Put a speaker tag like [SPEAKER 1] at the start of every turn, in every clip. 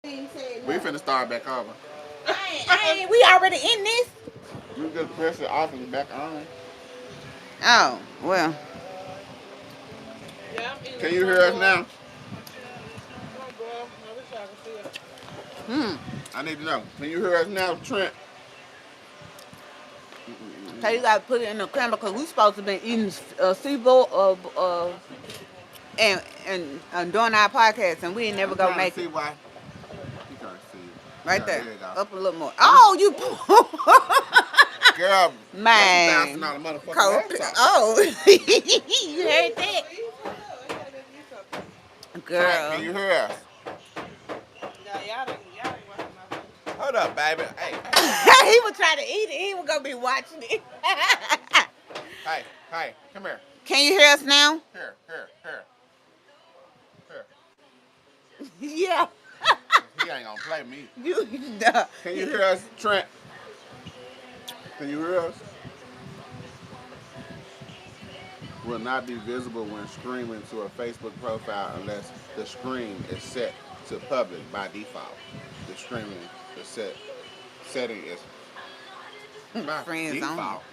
[SPEAKER 1] We finna start back over.
[SPEAKER 2] We already in this.
[SPEAKER 1] You just press it off and back on.
[SPEAKER 2] Oh, well.
[SPEAKER 3] Yeah, I'm eating
[SPEAKER 1] Can you hear
[SPEAKER 3] some
[SPEAKER 1] us now?
[SPEAKER 3] boy. I wish I could see it.
[SPEAKER 2] Hmm.
[SPEAKER 1] I need to know. Can you hear us now, Trent?
[SPEAKER 2] So you gotta put it in the camera because we supposed to be eating seafood and doing our podcast and we ain't never
[SPEAKER 1] I'm
[SPEAKER 2] gonna
[SPEAKER 1] trying to
[SPEAKER 2] make
[SPEAKER 1] see
[SPEAKER 2] it.
[SPEAKER 1] why. You can't see it.
[SPEAKER 2] Right
[SPEAKER 1] Yeah,
[SPEAKER 2] there.
[SPEAKER 1] there you go.
[SPEAKER 2] Up a little more. Oh, you
[SPEAKER 1] Girl, that's
[SPEAKER 2] man.
[SPEAKER 1] $1,000 motherfucking
[SPEAKER 2] Cold.
[SPEAKER 1] laptop.
[SPEAKER 2] Oh, you heard that,
[SPEAKER 1] Trent, can
[SPEAKER 2] girl?
[SPEAKER 1] you hear us?
[SPEAKER 3] Yeah, y'all ain't watching my face.
[SPEAKER 1] Hold up, baby. Hey,
[SPEAKER 2] He was trying to eat it. He was gonna be watching it.
[SPEAKER 1] hey, come here.
[SPEAKER 2] Can you hear us now?
[SPEAKER 1] Here.
[SPEAKER 2] Yeah.
[SPEAKER 1] He ain't gonna play me.
[SPEAKER 2] You. Duh.
[SPEAKER 1] Can you hear us, Trent? Can you hear us? Will not be visible when streaming to a Facebook profile unless the stream is set to public by default. The streaming is setting is by
[SPEAKER 2] Friends only.
[SPEAKER 1] default.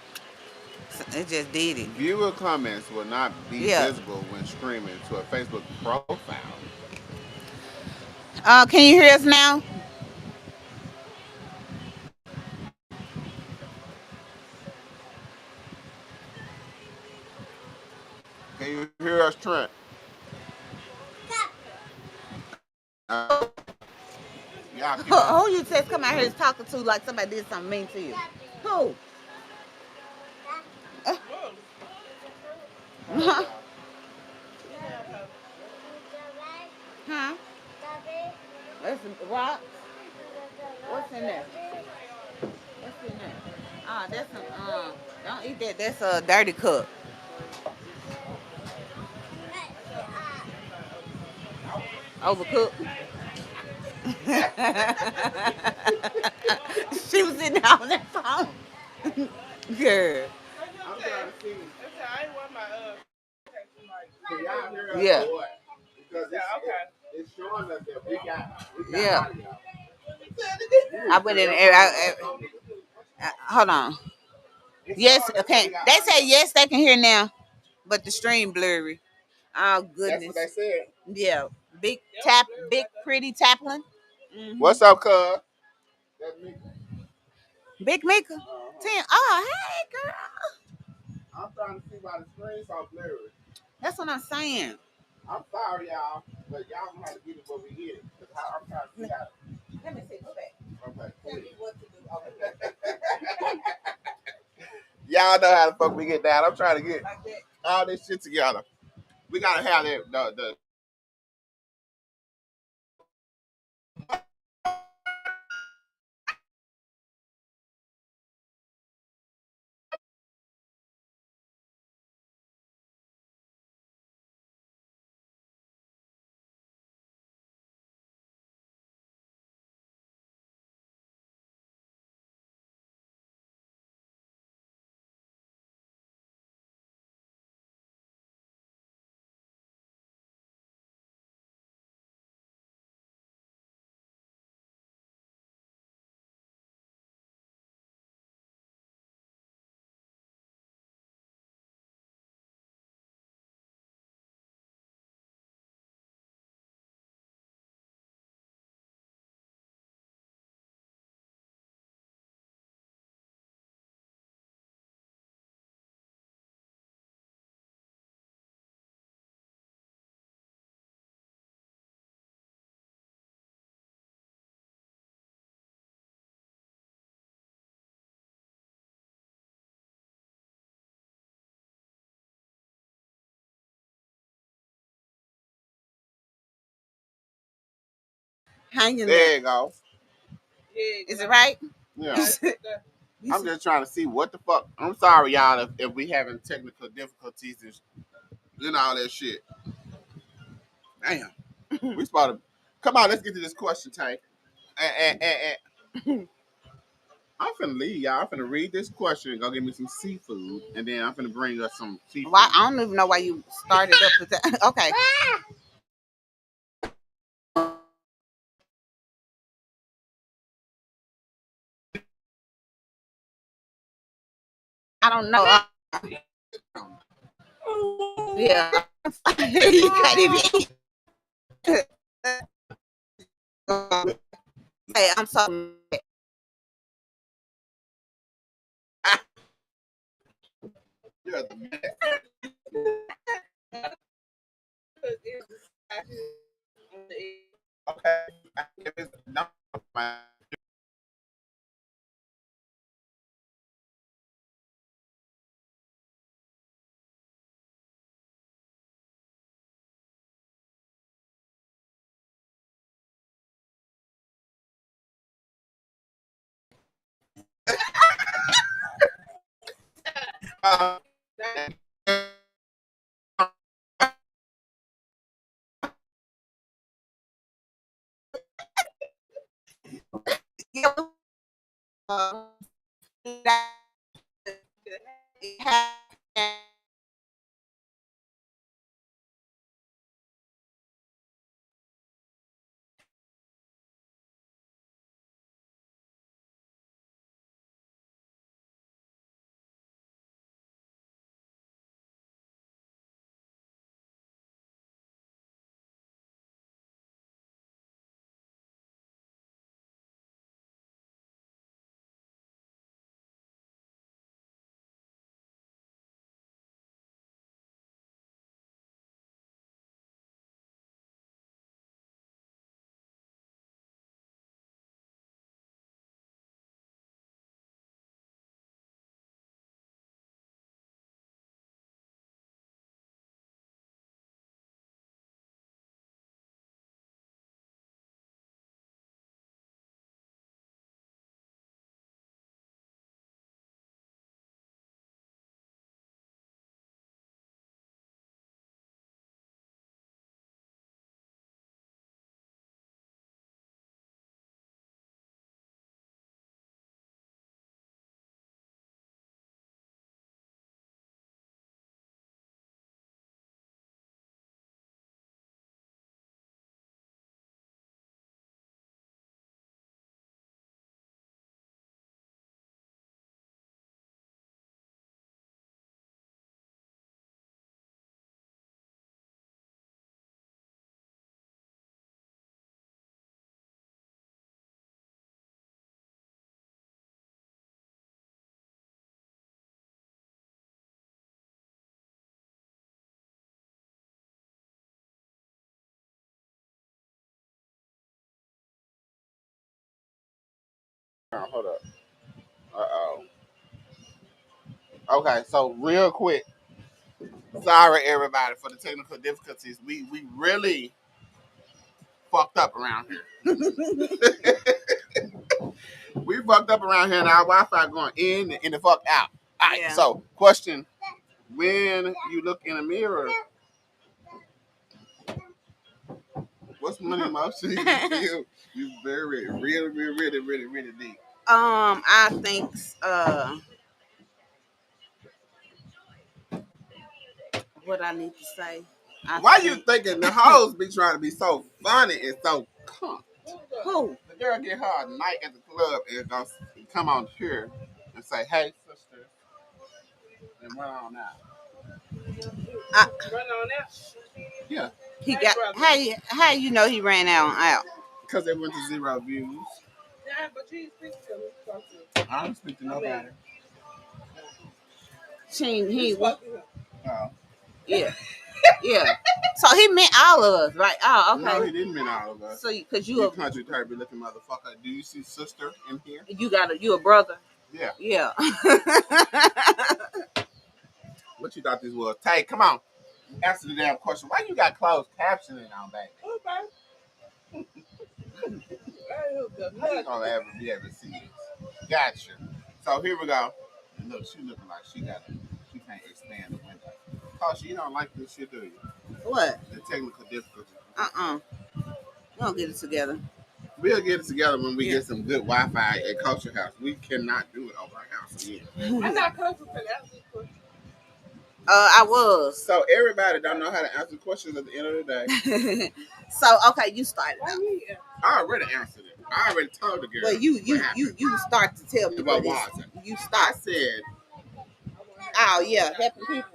[SPEAKER 2] It just did it.
[SPEAKER 1] Viewer comments will not be
[SPEAKER 2] Yeah.
[SPEAKER 1] visible when streaming to a Facebook profile.
[SPEAKER 2] Can you hear us now?
[SPEAKER 1] Can you hear us, Trent? Uh, y'all keep on.
[SPEAKER 2] Who you just come out here talking to like somebody did something mean to you? Who? Huh? Huh? That's a rock. What's in there? What's in there? That's some. Don't eat that. That's a dirty cup. Overcooked. She was sitting there on that phone. Girl.
[SPEAKER 1] I'm trying to see.
[SPEAKER 3] I ain't want my
[SPEAKER 1] Can y'all hear us
[SPEAKER 2] Yeah.
[SPEAKER 1] or what? Because
[SPEAKER 3] okay.
[SPEAKER 1] it's showing us that we got
[SPEAKER 2] Yeah.
[SPEAKER 1] audio.
[SPEAKER 2] I went in there. Hold on. Yes. Okay. They say yes. They can hear now, but the stream blurry. Oh
[SPEAKER 1] That's
[SPEAKER 2] goodness.
[SPEAKER 1] what they said.
[SPEAKER 2] Yeah. Big tap. Big pretty taplin.
[SPEAKER 1] What's up, cuz? That's me.
[SPEAKER 2] Big Mika. Tim. Oh, hey, girl.
[SPEAKER 1] I'm trying to see why the screen's so blurry.
[SPEAKER 2] That's what I'm saying.
[SPEAKER 1] I'm sorry, y'all, but y'all gonna have to get it when we get it. I'm trying to see how.
[SPEAKER 2] Let me see. Go back.
[SPEAKER 1] Okay,
[SPEAKER 2] Tell me
[SPEAKER 1] please.
[SPEAKER 2] what to do.
[SPEAKER 1] Y'all know how the fuck we get down. I'm trying to get
[SPEAKER 2] Like that.
[SPEAKER 1] all this shit together. We gotta have the
[SPEAKER 2] Hanging there.
[SPEAKER 1] there you go.
[SPEAKER 2] Is it right?
[SPEAKER 1] Yeah.
[SPEAKER 2] You
[SPEAKER 1] I'm
[SPEAKER 2] see-
[SPEAKER 1] just trying to see what the fuck. I'm sorry, y'all, if we having technical difficulties and all that shit. Damn. We supposed to come on. Let's get to this question, Tank. And I'm finna leave y'all. I'm finna read this question and go get me some seafood, and then I'm finna bring us some seafood.
[SPEAKER 2] Why? I don't even know why you started up with that. Okay. I don't know. Yeah. You can't even eat. Hey, I'm so mad.
[SPEAKER 1] You're the man. Okay. If it's not my uh, hold up. Uh-oh. Okay, so real quick. Sorry everybody for the technical difficulties. We really fucked up around here. We fucked up around here and our Wi-Fi going in and the fuck out. All right,
[SPEAKER 2] Yeah.
[SPEAKER 1] so question. When you look in a mirror, what's one emotion you feel you very, really deep?
[SPEAKER 2] I think what I need to say.
[SPEAKER 1] Why you thinking the hoes be trying to be so funny and so calm?
[SPEAKER 2] Who?
[SPEAKER 1] The girl get her a night at the club and gonna come on here and say, "Hey, sister," and run on out.
[SPEAKER 3] Run on out.
[SPEAKER 1] Yeah,
[SPEAKER 2] He got how you know he ran out.
[SPEAKER 1] because they went to 0 views.
[SPEAKER 3] Yeah, but you speak to him.
[SPEAKER 1] I don't speak to nobody.
[SPEAKER 2] He
[SPEAKER 1] Oh.
[SPEAKER 2] yeah. Yeah. So he meant all of us, right? Oh, okay.
[SPEAKER 1] No, he didn't mean all of us.
[SPEAKER 2] So because
[SPEAKER 1] You country turkey looking motherfucker. Do you see sister in here?
[SPEAKER 2] you a brother?
[SPEAKER 1] Yeah.
[SPEAKER 2] Yeah.
[SPEAKER 1] What you thought this was? Tay, come on. Answer the damn question. Why you got closed captioning on, baby? How you gonna ever be able to see this? Gotcha. So here we go. And look, she looking like she can't expand the window. Cause you don't like this shit, do you?
[SPEAKER 2] What?
[SPEAKER 1] The technical difficulty.
[SPEAKER 2] We don't get it together.
[SPEAKER 1] We'll get it together when we get some good Wi-Fi at Culture House. We cannot do it over our house again.
[SPEAKER 3] I'm not comfortable with that.
[SPEAKER 2] I was.
[SPEAKER 1] So everybody don't know how to answer questions at the end of the day.
[SPEAKER 2] So okay, you started.
[SPEAKER 1] I already answered it. I already told the girl.
[SPEAKER 2] Well, you start to tell me
[SPEAKER 1] what was it.
[SPEAKER 2] You
[SPEAKER 1] I
[SPEAKER 2] start.
[SPEAKER 1] said
[SPEAKER 2] Oh yeah, helping people.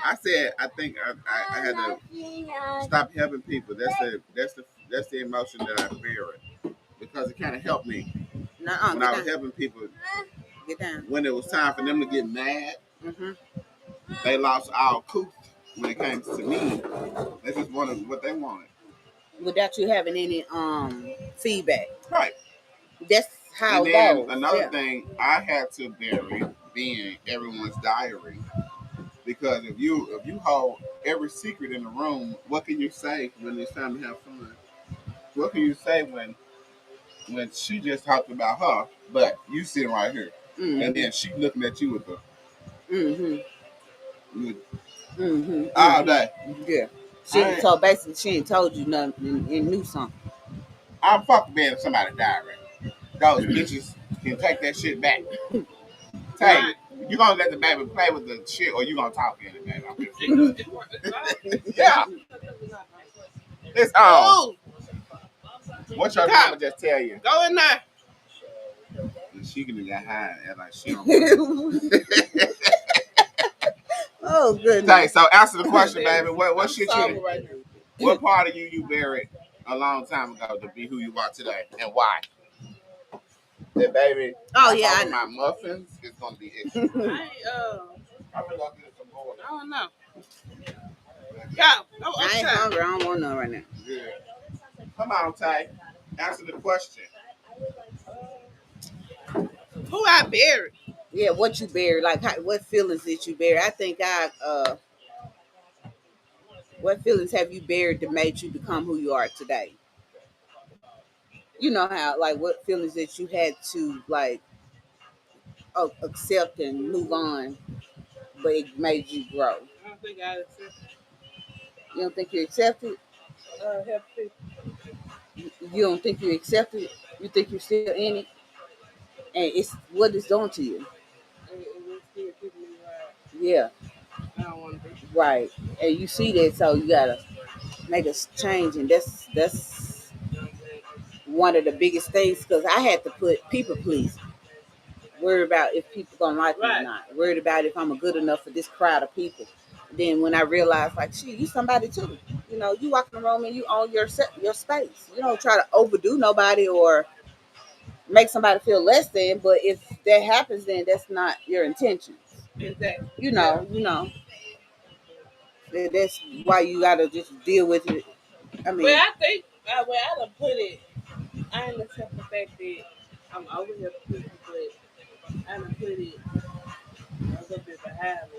[SPEAKER 1] I said I think I had to stop helping people. That's the emotion that I buried because it kind of helped me
[SPEAKER 2] Nuh-uh,
[SPEAKER 1] when
[SPEAKER 2] get
[SPEAKER 1] I was
[SPEAKER 2] down.
[SPEAKER 1] helping people.
[SPEAKER 2] Get down.
[SPEAKER 1] When it was time for them to get mad,
[SPEAKER 2] Mm-hmm.
[SPEAKER 1] they lost all couth when it came to me. They just wanted what they wanted.
[SPEAKER 2] Without you having any feedback.
[SPEAKER 1] Right.
[SPEAKER 2] That's how
[SPEAKER 1] And
[SPEAKER 2] it
[SPEAKER 1] then
[SPEAKER 2] goes.
[SPEAKER 1] another
[SPEAKER 2] Yeah.
[SPEAKER 1] thing I had to bury being everyone's diary. Because if you hold every secret in the room, what can you say when it's time to have fun? What can you say when she just talked about her, but you sitting right here, and then she looking at you with the with all day.
[SPEAKER 2] Yeah.
[SPEAKER 1] I
[SPEAKER 2] So basically, she ain't told you nothing and knew something.
[SPEAKER 1] I'm fucking being in somebody's diary. Those bitches can take that shit back. Tay, you gonna let the baby play with the shit, or you gonna talk in it, baby? I'm just yeah, it's on. What your mama just tell you?
[SPEAKER 3] Go in there.
[SPEAKER 1] She can get high and like she don't.
[SPEAKER 2] Oh goodness.
[SPEAKER 1] Tay, so answer the question, baby. What shit you?
[SPEAKER 3] Right
[SPEAKER 1] What part of you buried a long time ago to be who you are today, and why? That baby.
[SPEAKER 2] Oh yeah, I know.
[SPEAKER 1] My muffins is gonna be extra.
[SPEAKER 3] I'm gonna get some more. I don't know. Go
[SPEAKER 2] I ain't hungry. I don't want none right now.
[SPEAKER 1] Yeah. Come on, Tay. Answer the question.
[SPEAKER 3] Who I buried?
[SPEAKER 2] Yeah, what you buried? Like, what feelings did you bury? I think what feelings have you buried that made you become who you are today? You know how, like, what feelings that you had to like accept and move on, but it made you grow.
[SPEAKER 3] I don't think I accept
[SPEAKER 2] You don't think you accepted?
[SPEAKER 3] help people.
[SPEAKER 2] You don't think you accepted? You think you're still in it, and it's what it's doing to you.
[SPEAKER 3] And it's still keeping me right.
[SPEAKER 2] Yeah,
[SPEAKER 3] I don't want to be.
[SPEAKER 2] right. And you see that, so you gotta make a change, and that's one of the biggest things because I had to put people please. Worried about if people gonna like me or not. Worried about if I'm a good enough for this crowd of people. Then when I realized, like, shit, you somebody too. You know, you walk in the room and you own your space. You don't try to overdo nobody or make somebody feel less than. But if that happens, then that's not your intentions.
[SPEAKER 3] Exactly.
[SPEAKER 2] You know. That's why you gotta just deal with it. I mean,
[SPEAKER 3] Well, I think where I done put it, I ain't accept the fact that I'm over here for people, but I done put it a little bit behind me.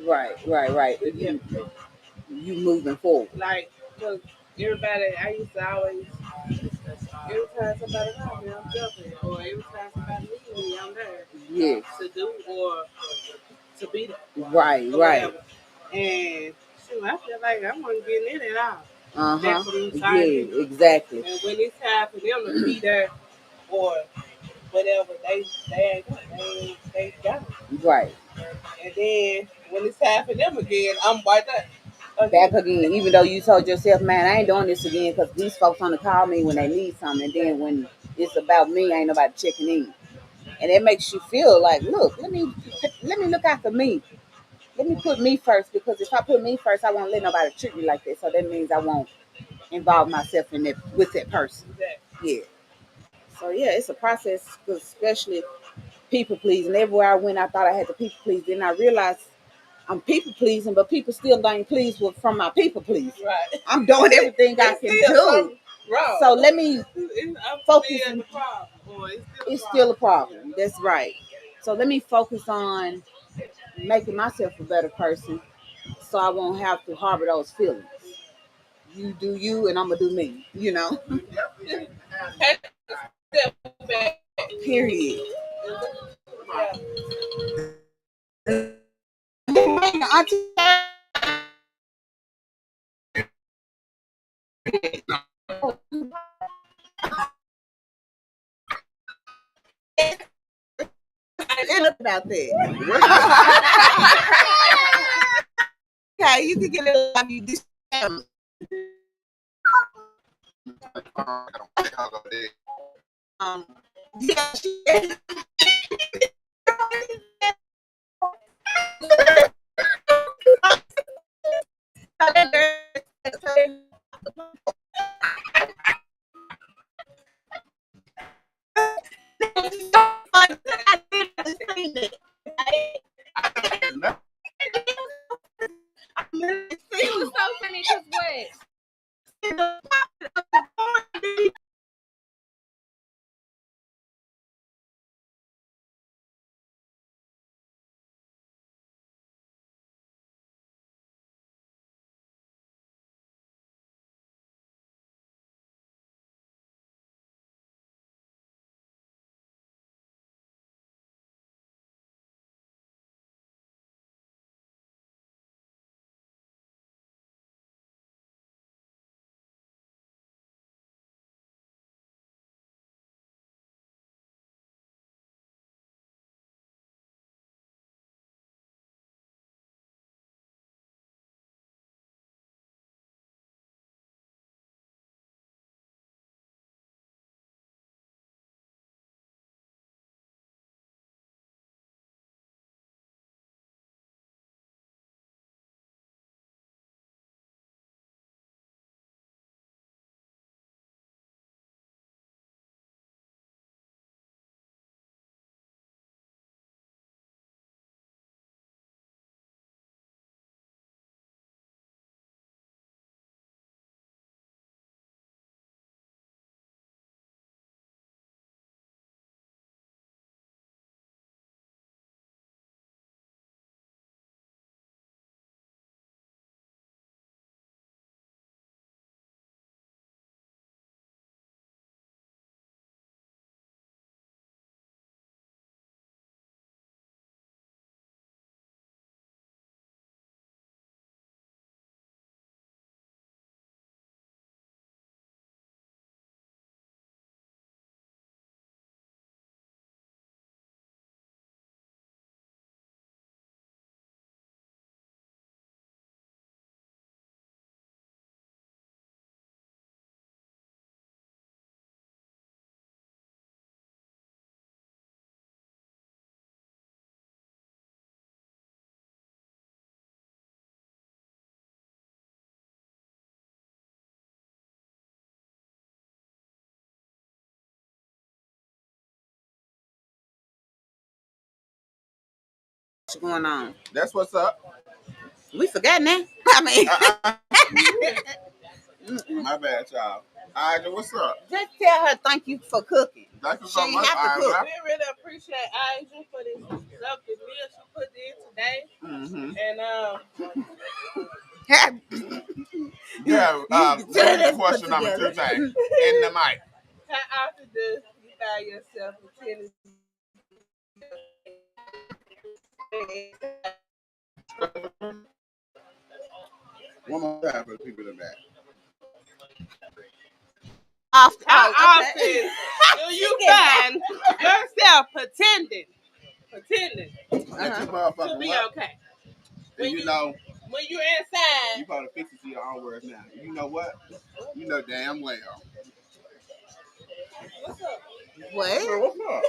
[SPEAKER 2] right. You moving forward.
[SPEAKER 3] Like, because everybody, I used to always, every time somebody called me, I'm jumping. Or every time somebody needs me, I'm there.
[SPEAKER 2] Yes.
[SPEAKER 3] To do or to be there.
[SPEAKER 2] Right.
[SPEAKER 3] And shoot, I feel like I'm not getting in at all.
[SPEAKER 2] Uh-huh.
[SPEAKER 3] Yeah,
[SPEAKER 2] exactly.
[SPEAKER 3] And when it's time for them to be there or whatever, they ain't they got it.
[SPEAKER 2] Right.
[SPEAKER 3] And then when it's time for them again, I'm right there.
[SPEAKER 2] Back again, even though you told yourself, man, I ain't doing this again because these folks want to call me when they need something. And then when it's about me, ain't nobody checking in. And it makes you feel like, look, let me look out for me. Let me put me first because if I put me first, I won't let nobody treat me like that. So that means I won't involve myself in that with that person. Yeah. So yeah, it's a process, especially people pleasing. Everywhere I went, I thought I had to people please. Then I realized I'm people pleasing, but people still ain't pleased with from my people please.
[SPEAKER 3] Right.
[SPEAKER 2] I'm doing everything I can do. So let me focus. It's still a problem. That's right. So let me focus on making myself a better person, so I won't have to harbor those feelings. You do you, and I'm gonna do me. You know. Period. About that. Okay, you can get it out of you this family. Yeah, was so funny that I didn't see it.
[SPEAKER 3] It was so funny because what?
[SPEAKER 2] What's going on?
[SPEAKER 1] That's what's up.
[SPEAKER 2] We forgot now. I mean,
[SPEAKER 1] My bad, y'all. All right, what's up?
[SPEAKER 2] just tell her thank you for cooking.
[SPEAKER 1] Thank you
[SPEAKER 2] She
[SPEAKER 1] so
[SPEAKER 2] ain't
[SPEAKER 1] much.
[SPEAKER 2] have to cook.
[SPEAKER 3] We really appreciate Aja for this lovely meal she put in today. And
[SPEAKER 1] Yeah, question number 2 thing in the mic.
[SPEAKER 3] how often do you find yourself attending?
[SPEAKER 1] One more time for the people in the back.
[SPEAKER 3] How often do you find yourself pretending to be okay?
[SPEAKER 1] And you know,
[SPEAKER 3] when you're inside.
[SPEAKER 1] you probably fix it to your own words now. You know what? You know damn well.
[SPEAKER 3] What's up?
[SPEAKER 2] What?
[SPEAKER 1] What's up?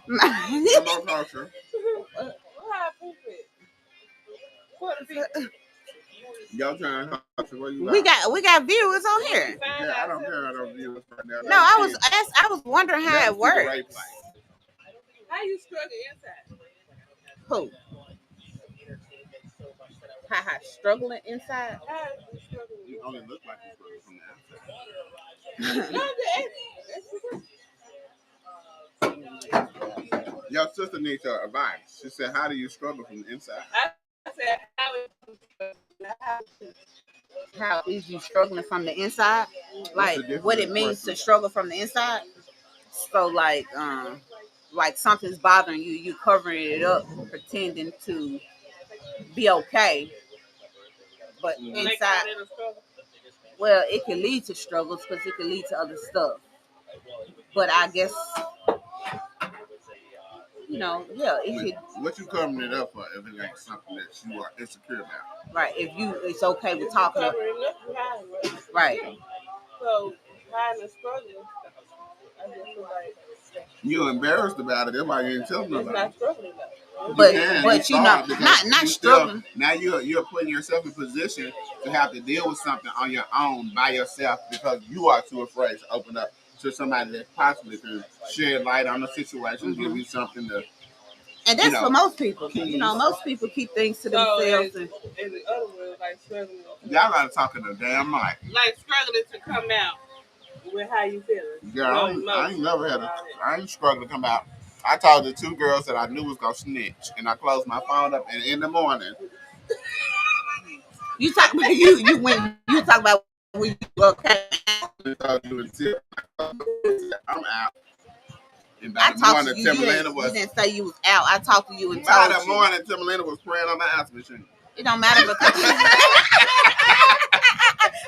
[SPEAKER 1] Come on, closer. Your turn. Where you
[SPEAKER 2] we got viewers on here.
[SPEAKER 1] Yeah, I don't care about those viewers right now.
[SPEAKER 2] No, I was wondering how it works.
[SPEAKER 3] How you struggle inside?
[SPEAKER 2] Who? How struggling inside?
[SPEAKER 1] You only look like you're struggling from the outside. Your sister needs your advice. She said, "How do you struggle from the inside?"
[SPEAKER 3] I said,
[SPEAKER 2] how is you struggling from the inside? Like what it means to struggle from the inside. So like something's bothering you, you covering it up, pretending to be okay, but inside, well, it can lead to struggles because it can lead to other stuff. But I guess yeah, it could.
[SPEAKER 1] What you covering it up for if it ain't something that you are insecure about?
[SPEAKER 2] Right. If it's okay with talking about. Right.
[SPEAKER 3] So hiding the struggle, I just feel like
[SPEAKER 1] you're embarrassed about it. That's why you ain't telling nobody.
[SPEAKER 3] Not struggling though.
[SPEAKER 2] But you know, not struggling.
[SPEAKER 1] Now you're putting yourself in position to have to deal with something on your own by yourself because you are too afraid to open up to somebody that possibly can shed light on the situation, give you something to.
[SPEAKER 2] And that's for most people. Most people keep things to themselves.
[SPEAKER 3] In the other world, like struggling.
[SPEAKER 1] Y'all gotta talk in the damn mic.
[SPEAKER 3] Like struggling to come out with how you feeling.
[SPEAKER 1] Yeah, I ain't never had I ain't struggling to come out. I talked to 2 girls that I knew was gonna snitch, and I closed my phone up, and in the morning.
[SPEAKER 2] You talk about you when you talk about when you okay.
[SPEAKER 1] I'm out. And by
[SPEAKER 2] I
[SPEAKER 1] the
[SPEAKER 2] talked
[SPEAKER 1] morning,
[SPEAKER 2] to you. You didn't say you was out. I talked to you and told you.
[SPEAKER 1] By the morning, Timberlina was praying on the answer machine.
[SPEAKER 2] It don't matter because.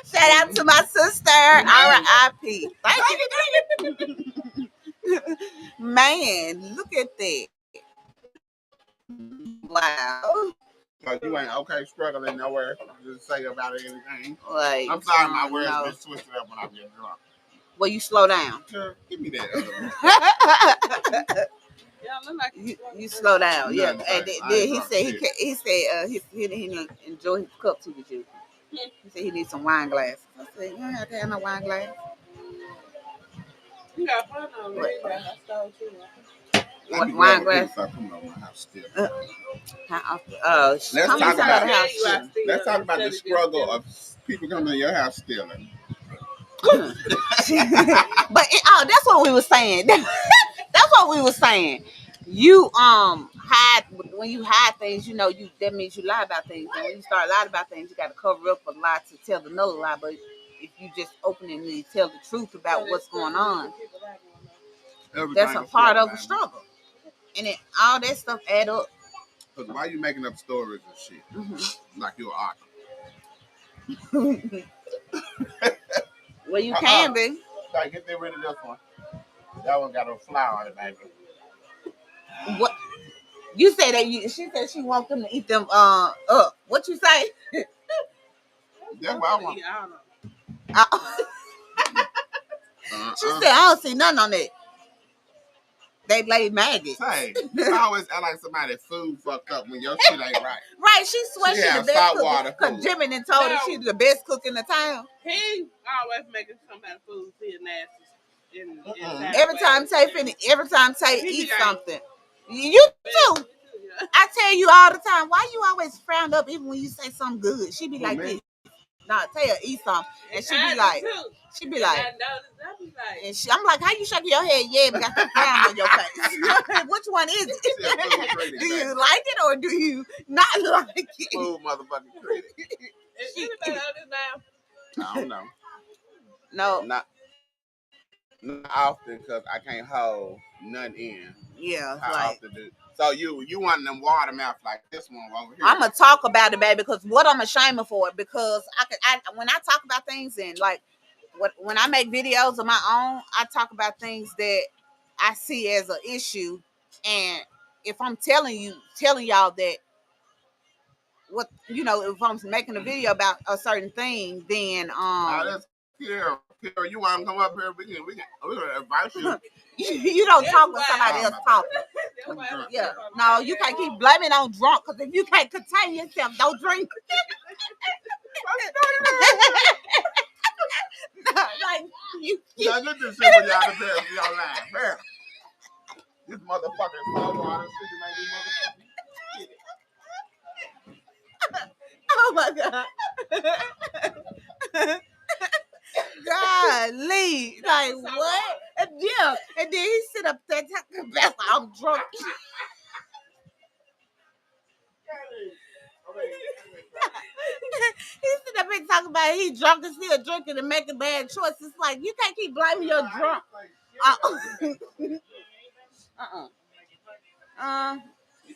[SPEAKER 2] Shout out to my sister, R.I.P. Thank you. Man, look at that. Wow.
[SPEAKER 1] So you ain't okay struggling nowhere. Just say about anything.
[SPEAKER 2] Like,
[SPEAKER 1] I'm sorry, my words get twisted up when I get drunk.
[SPEAKER 2] Well, you slow down.
[SPEAKER 1] Sure, give me that.
[SPEAKER 2] You slow down, yeah. And then he said he didn't enjoy his cup too with you. He said he needs some wine glass. I said, you don't have to have no wine glass.
[SPEAKER 3] You got fun on me. I stole too.
[SPEAKER 2] What wine glass?
[SPEAKER 1] Let's talk about the struggle of people coming to your house stealing.
[SPEAKER 2] But that's what we were saying. That's what we were saying. You hide when you hide things. You know that means you lie about things. And when you start lying about things, you got to cover up a lie to tell another lie. But if you just openly tell the truth about what's going on, that's a part of the struggle. And all that stuff add up.
[SPEAKER 1] Because why are you making up stories and shit? Like you're an
[SPEAKER 2] Well, you can be.
[SPEAKER 1] Like, get rid of this one. That one got a flower on it, baby.
[SPEAKER 2] What? You say that she said she wants them to eat them up. What you say?
[SPEAKER 1] That's what I want.
[SPEAKER 2] She said I don't see nothing on that. They laid maggots.
[SPEAKER 1] Hey, you always act like somebody food fucked up when your shit ain't right.
[SPEAKER 2] Right, she swears she's the best cook. Because Jimmy done told her she's the best cook in the town.
[SPEAKER 3] He always making somebody food feel nasty.
[SPEAKER 2] Every time Tay eat something. You too. I tell you all the time, why you always frown up even when you say something good? She be like this. Nah, tell her eat something. And she be like, and I'm like, how you shaking your head? Yeah, but got the frown on your face. Which one is it? Do you like it or do you not like it?
[SPEAKER 1] Food motherfucking credit.
[SPEAKER 3] Is anybody on this now?
[SPEAKER 1] I don't know.
[SPEAKER 2] No.
[SPEAKER 1] Not often because I can't hold nothing in.
[SPEAKER 2] Yeah,
[SPEAKER 1] I often do. So you want them watermouth like this one over here?
[SPEAKER 2] I'm gonna talk about it, baby, because what I'm ashamed of for it, because when I talk about things and like when I make videos of my own, I talk about things that I see as an issue, and if I'm telling y'all that what if I'm making a video about a certain thing, then
[SPEAKER 1] that's Pierre, you want to come up here? We can invite you.
[SPEAKER 2] You don't talk when somebody else talking. Yeah, no, you can't keep blaming on drunk because if you can't contain yourself, don't drink. Like you.
[SPEAKER 1] Now get this shit for y'all to tell y'all lying. Man, this motherfucking soda water shit make these motherfuckers.
[SPEAKER 2] Oh my god. Golly, like what? Yeah, and then he sit up there talking about I'm drunk. He sit up here talking about he drunk and still drinking and making bad choices. Like you can't keep blaming your drunk.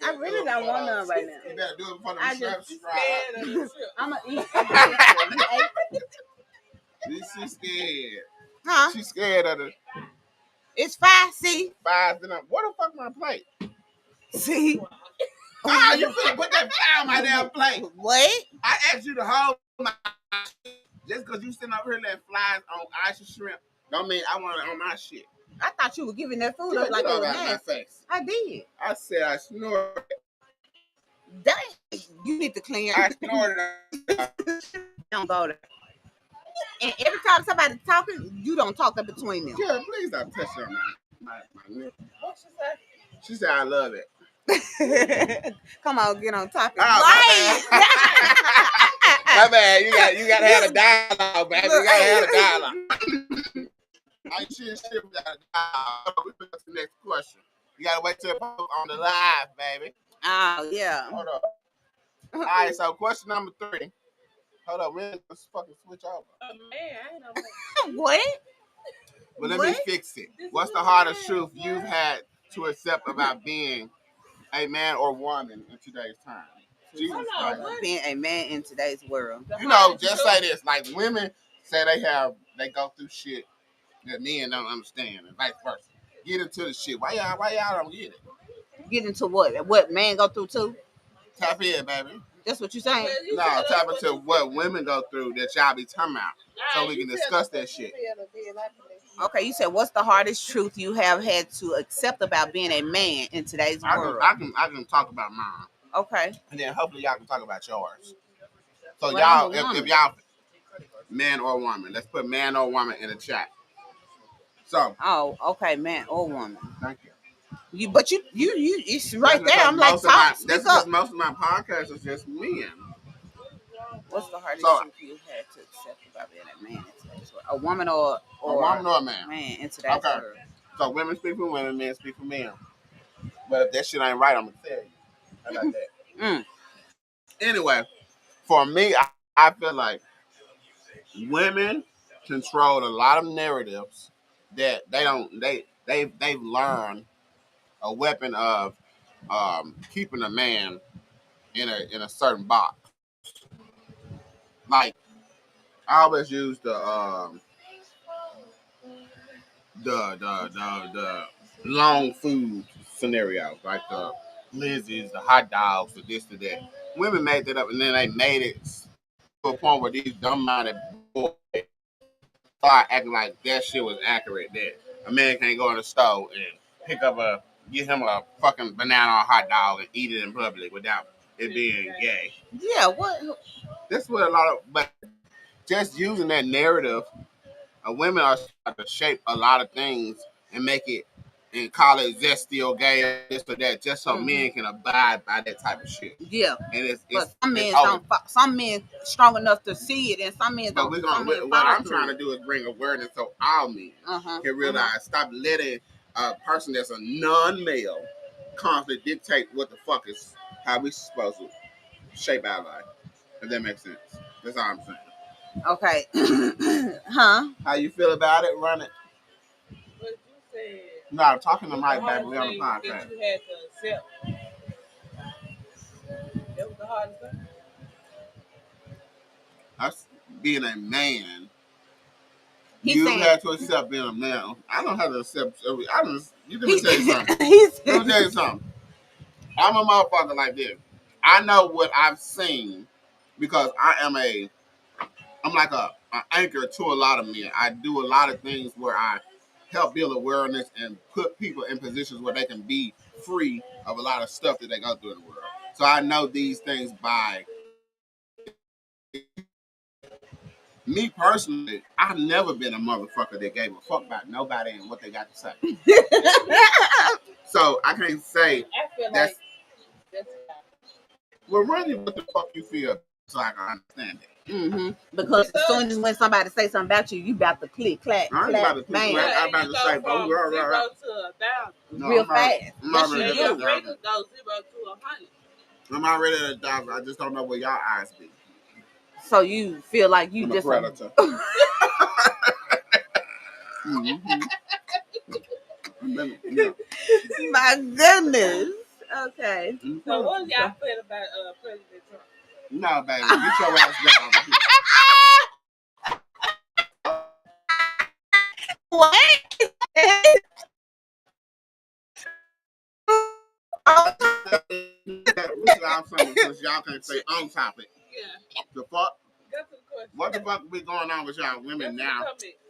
[SPEAKER 2] I really don't want none right now.
[SPEAKER 1] You better do it for the
[SPEAKER 2] I'm gonna eat.
[SPEAKER 1] She's scared.
[SPEAKER 2] Huh?
[SPEAKER 1] She's scared of it.
[SPEAKER 2] It's 5, see?
[SPEAKER 1] 5, then what the fuck my plate?
[SPEAKER 2] See?
[SPEAKER 1] You finna put that fly on my damn plate.
[SPEAKER 2] What?
[SPEAKER 1] I asked you to hold my just because you sitting over here letting flies on ice and shrimp don't mean I want it on my shit.
[SPEAKER 2] I thought you were giving that food up like it was nasty. I did.
[SPEAKER 1] I said I snorted.
[SPEAKER 2] Dang, you need to clean.
[SPEAKER 1] I snorted.
[SPEAKER 2] Don't go there. And every time somebody's talking, you don't talk in between them.
[SPEAKER 1] Yeah, please stop touching on my nipple.
[SPEAKER 3] What she say?
[SPEAKER 1] She said I love it.
[SPEAKER 2] Come on, get on topic.
[SPEAKER 1] Oh,
[SPEAKER 2] Right.
[SPEAKER 1] My bad. You gotta have a dialogue, baby. You gotta have a dialogue. I shit without a dialogue. We go to the next question. You gotta wait till it posts on the live, baby.
[SPEAKER 2] Oh yeah.
[SPEAKER 1] Hold up. All right, so question number 3. Hold up, man. Let's fucking switch over.
[SPEAKER 3] Man, I ain't know.
[SPEAKER 2] What?
[SPEAKER 1] But let me fix it. What's the hardest truth you've had to accept about being a man or woman in today's time? Jesus Christ.
[SPEAKER 2] Being a man in today's world.
[SPEAKER 1] You know, just say this. Like, women say they go through shit that men don't understand and vice versa. Get into the shit. Why y'all don't get it?
[SPEAKER 2] Get into what? What man go through too?
[SPEAKER 1] Tap in, baby.
[SPEAKER 2] That's what you saying?
[SPEAKER 1] No, tap into what women go through that y'all be talking about, so we can discuss that shit.
[SPEAKER 2] Okay, you said what's the hardest truth you have had to accept about being a man in today's world?
[SPEAKER 1] I can talk about mine.
[SPEAKER 2] Okay.
[SPEAKER 1] And then hopefully y'all can talk about yours. So
[SPEAKER 2] well,
[SPEAKER 1] y'all, if y'all, man or woman, let's put man or woman in the chat. So.
[SPEAKER 2] Oh, okay, man or woman.
[SPEAKER 1] Thank you.
[SPEAKER 2] But you, it's right there. I'm like,
[SPEAKER 1] that's because most of my podcasts is just men.
[SPEAKER 2] What's the hardest truth you had to accept about being a man in today's world? A woman or
[SPEAKER 1] a woman or a man?
[SPEAKER 2] Man in today's world.
[SPEAKER 1] So women speak for women, men speak for men. But if that shit ain't right, I'm gonna tell you. How about that? Anyway, for me, I feel like women control a lot of narratives that they've learned a weapon of keeping a man in a certain box. Like, I always use the long food scenario, like the Lizzie's, the hot dogs, the this, the that. Women made that up, and then they made it to a point where these dumb-minded boys start acting like that shit was accurate. That a man can't go in the store and get him a fucking banana or hot dog and eat it in public without it being gay.
[SPEAKER 2] Yeah, what?
[SPEAKER 1] That's what a lot of, but just using that narrative, women are starting to shape a lot of things and make it and call it that's still gay or this or that, just so men can abide by that type of shit.
[SPEAKER 2] Yeah,
[SPEAKER 1] and
[SPEAKER 2] but some men don't. Some men strong enough to see it, and some men don't.
[SPEAKER 1] What I'm trying to do is bring awareness so all men can realize. Stop letting a person that's a non-male constantly dictate what the fuck is how we supposed to shape our life. If that makes sense, that's all I'm saying.
[SPEAKER 2] Okay. Huh?
[SPEAKER 1] How you feel about it? Run it.
[SPEAKER 3] What you said.
[SPEAKER 1] No, I'm talking to Mike, baby. We on the podcast.
[SPEAKER 3] That you had to accept. That was the hardest thing.
[SPEAKER 1] That's being a man. You had to accept being a man. I don't have to accept. Let me tell you something. Let me tell you something. I'm a motherfucker like this. I know what I've seen because I'm like an anchor to a lot of men. I do a lot of things where I help build awareness and put people in positions where they can be free of a lot of stuff that they go through in the world. So I know these things by me personally. I've never been a motherfucker that gave a fuck about nobody and what they got to say. So I can't say that's. Well, really, what the fuck you feel so I can understand it.
[SPEAKER 2] Because as soon as when somebody say something about you, you about to click, clack,
[SPEAKER 1] I ain't about to click, clack. I'm about to say,
[SPEAKER 3] from 0 to 1,000.
[SPEAKER 2] Real fast.
[SPEAKER 3] Yes, you do. Go 0 to 100.
[SPEAKER 1] I'm already at 1,000. I just don't know where y'all eyes be.
[SPEAKER 2] So you feel like you
[SPEAKER 1] I'm
[SPEAKER 2] just
[SPEAKER 1] a predator.
[SPEAKER 2] My goodness. Okay.
[SPEAKER 3] So what do y'all feel about President Trump?
[SPEAKER 1] No, baby. Get your ass back over here.
[SPEAKER 2] What?
[SPEAKER 1] I'm saying because y'all can't say on topic.
[SPEAKER 3] Yeah.
[SPEAKER 1] The fuck?
[SPEAKER 3] That's the question.
[SPEAKER 1] What the fuck be going on with y'all women now?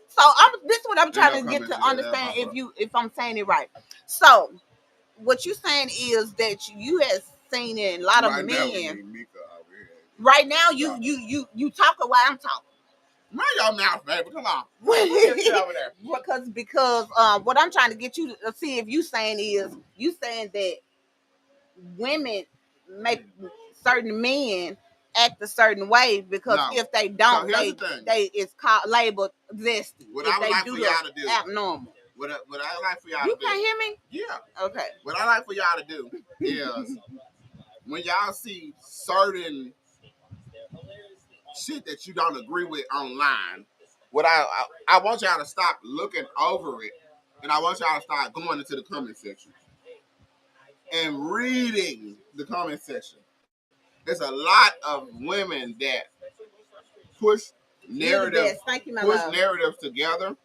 [SPEAKER 2] So this is what I'm trying to get to understand if I'm saying it right. So what you're saying is that you have seen in a lot of men. Right now, you talking while I'm talking.
[SPEAKER 1] Mind your mouth, baby. Come on. Get over there.
[SPEAKER 2] Because what I'm trying to get you to see if you saying is you saying that women make certain men act a certain way because if they don't, they it's called labeled zesty.
[SPEAKER 1] What
[SPEAKER 2] if
[SPEAKER 1] I would
[SPEAKER 2] they
[SPEAKER 1] like
[SPEAKER 2] do
[SPEAKER 1] for y'all to do
[SPEAKER 2] abnormal.
[SPEAKER 1] What I like for y'all
[SPEAKER 2] you
[SPEAKER 1] to do.
[SPEAKER 2] can't hear me?
[SPEAKER 1] Yeah.
[SPEAKER 2] Okay.
[SPEAKER 1] What I like for y'all to do is when y'all see certain shit that you don't agree with online, what I want y'all to stop looking over it, and I want y'all to start going into the comment section and reading the comment section. There's a lot of women that push narratives together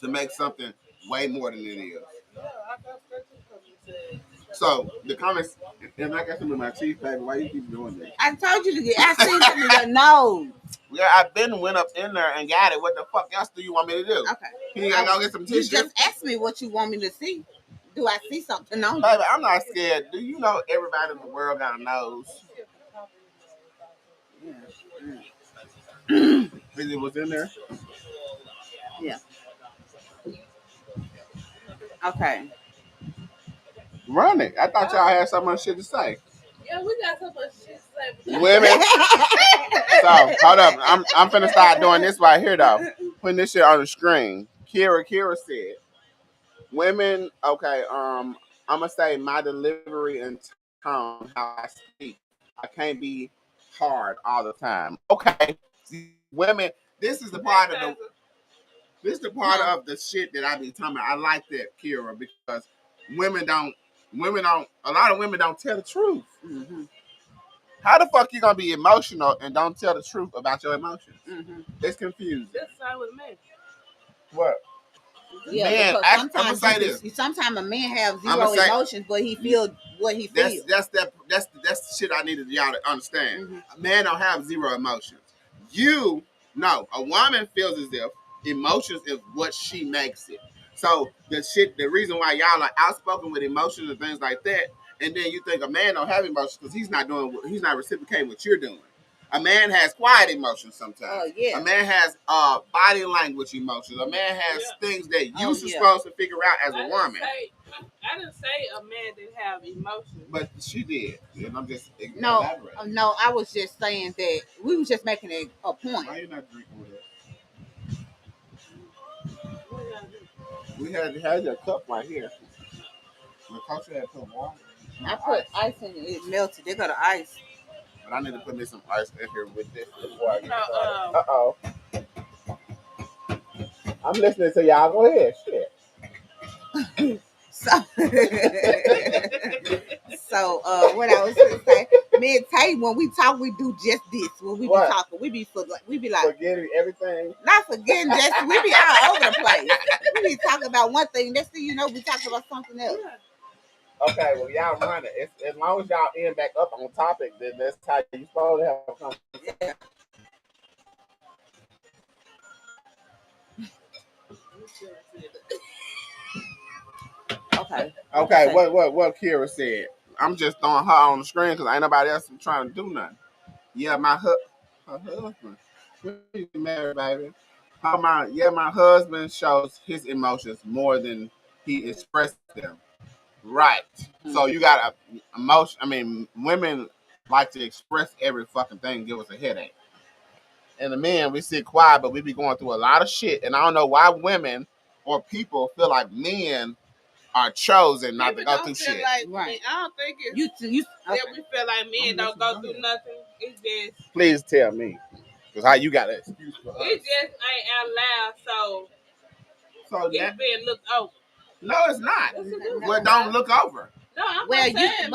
[SPEAKER 1] to make something way more than it is. So the comments, and I got some of my teeth, baby. Why you keep doing this?
[SPEAKER 2] I told you to get. I seen some of your nose.
[SPEAKER 1] Yeah, I've been went up in there and got it. What the fuck else do you want me to do?
[SPEAKER 2] Okay.
[SPEAKER 1] Can you go get some tissue?
[SPEAKER 2] You just asked me what you want me to see. Do I see something on you?
[SPEAKER 1] Baby, I'm not scared. Do you know everybody in the world got a nose? Yeah. Is it what's in there?
[SPEAKER 2] Yeah. Okay.
[SPEAKER 1] Run it. I thought y'all had so much shit to say.
[SPEAKER 3] Yeah, we got so much shit to say.
[SPEAKER 1] Women. So, hold up. I'm finna start doing this right here, though. Putting this shit on the screen. Kira said, women, okay, I'm going to say my delivery and tone, how I speak. I can't be hard all the time. Okay. Women, this is the part of the shit that I be talking about. I like that, Kira, because a lot of women don't tell the truth. Mm-hmm. How the fuck you gonna be emotional and don't tell the truth about your emotions? Mm-hmm. It's confusing.
[SPEAKER 3] That's fine with me.
[SPEAKER 1] What?
[SPEAKER 2] Yeah,
[SPEAKER 1] man,
[SPEAKER 2] sometimes sometimes a man have zero emotions, but he feels what he feels.
[SPEAKER 1] That's the shit I needed y'all to understand. Mm-hmm. A man don't have zero emotions. A woman feels as if emotions is what she makes it. So the reason why y'all are outspoken with emotions and things like that, and then you think a man don't have emotions because he's not reciprocating what you're doing. A man has quiet emotions sometimes. Oh, yeah. A man has body language emotions. A man has things that you're supposed to figure out as a woman.
[SPEAKER 3] I didn't say a man didn't have emotions.
[SPEAKER 1] But she did. And I'm just
[SPEAKER 2] elaborating. No, I was just saying that we was just making a point.
[SPEAKER 1] Why you not drinking with us? We had your cup right here. The culture had put water.
[SPEAKER 2] I put ice in it. It melted. They got the ice.
[SPEAKER 1] But I need to put me some ice in here with this before I get started. I'm listening to y'all. Go ahead. Shit.
[SPEAKER 2] So what I was going to say, me and Tay, when we talk, we do just this. When we be talking, we be like
[SPEAKER 1] forgetting everything.
[SPEAKER 2] Not forgetting, just we be all over the place. We be talking about one thing, next thing you know, we talking about something else.
[SPEAKER 1] Okay, well y'all run it. As long as y'all end back up on topic, then that's how you supposed to have a conversation. Yeah. Okay. What Kira said. I'm just throwing her on the screen because ain't nobody else trying to do nothing. Yeah, her husband. She's married, baby. My husband shows his emotions more than he expresses them. Right. Mm-hmm. So you got emotion. I mean, women like to express every fucking thing, give us a headache. And the men, we sit quiet, but we be going through a lot of shit. And I don't know why women or people feel like men are chosen not to go through shit.
[SPEAKER 3] Right. I don't think it's that we feel like men don't go through nothing. It's just.
[SPEAKER 1] Please tell me, because how you got an excuse for us?
[SPEAKER 3] It just ain't out loud, so it's being looked over.
[SPEAKER 1] No, it's not. Well, don't look over.
[SPEAKER 3] No, I'm not saying.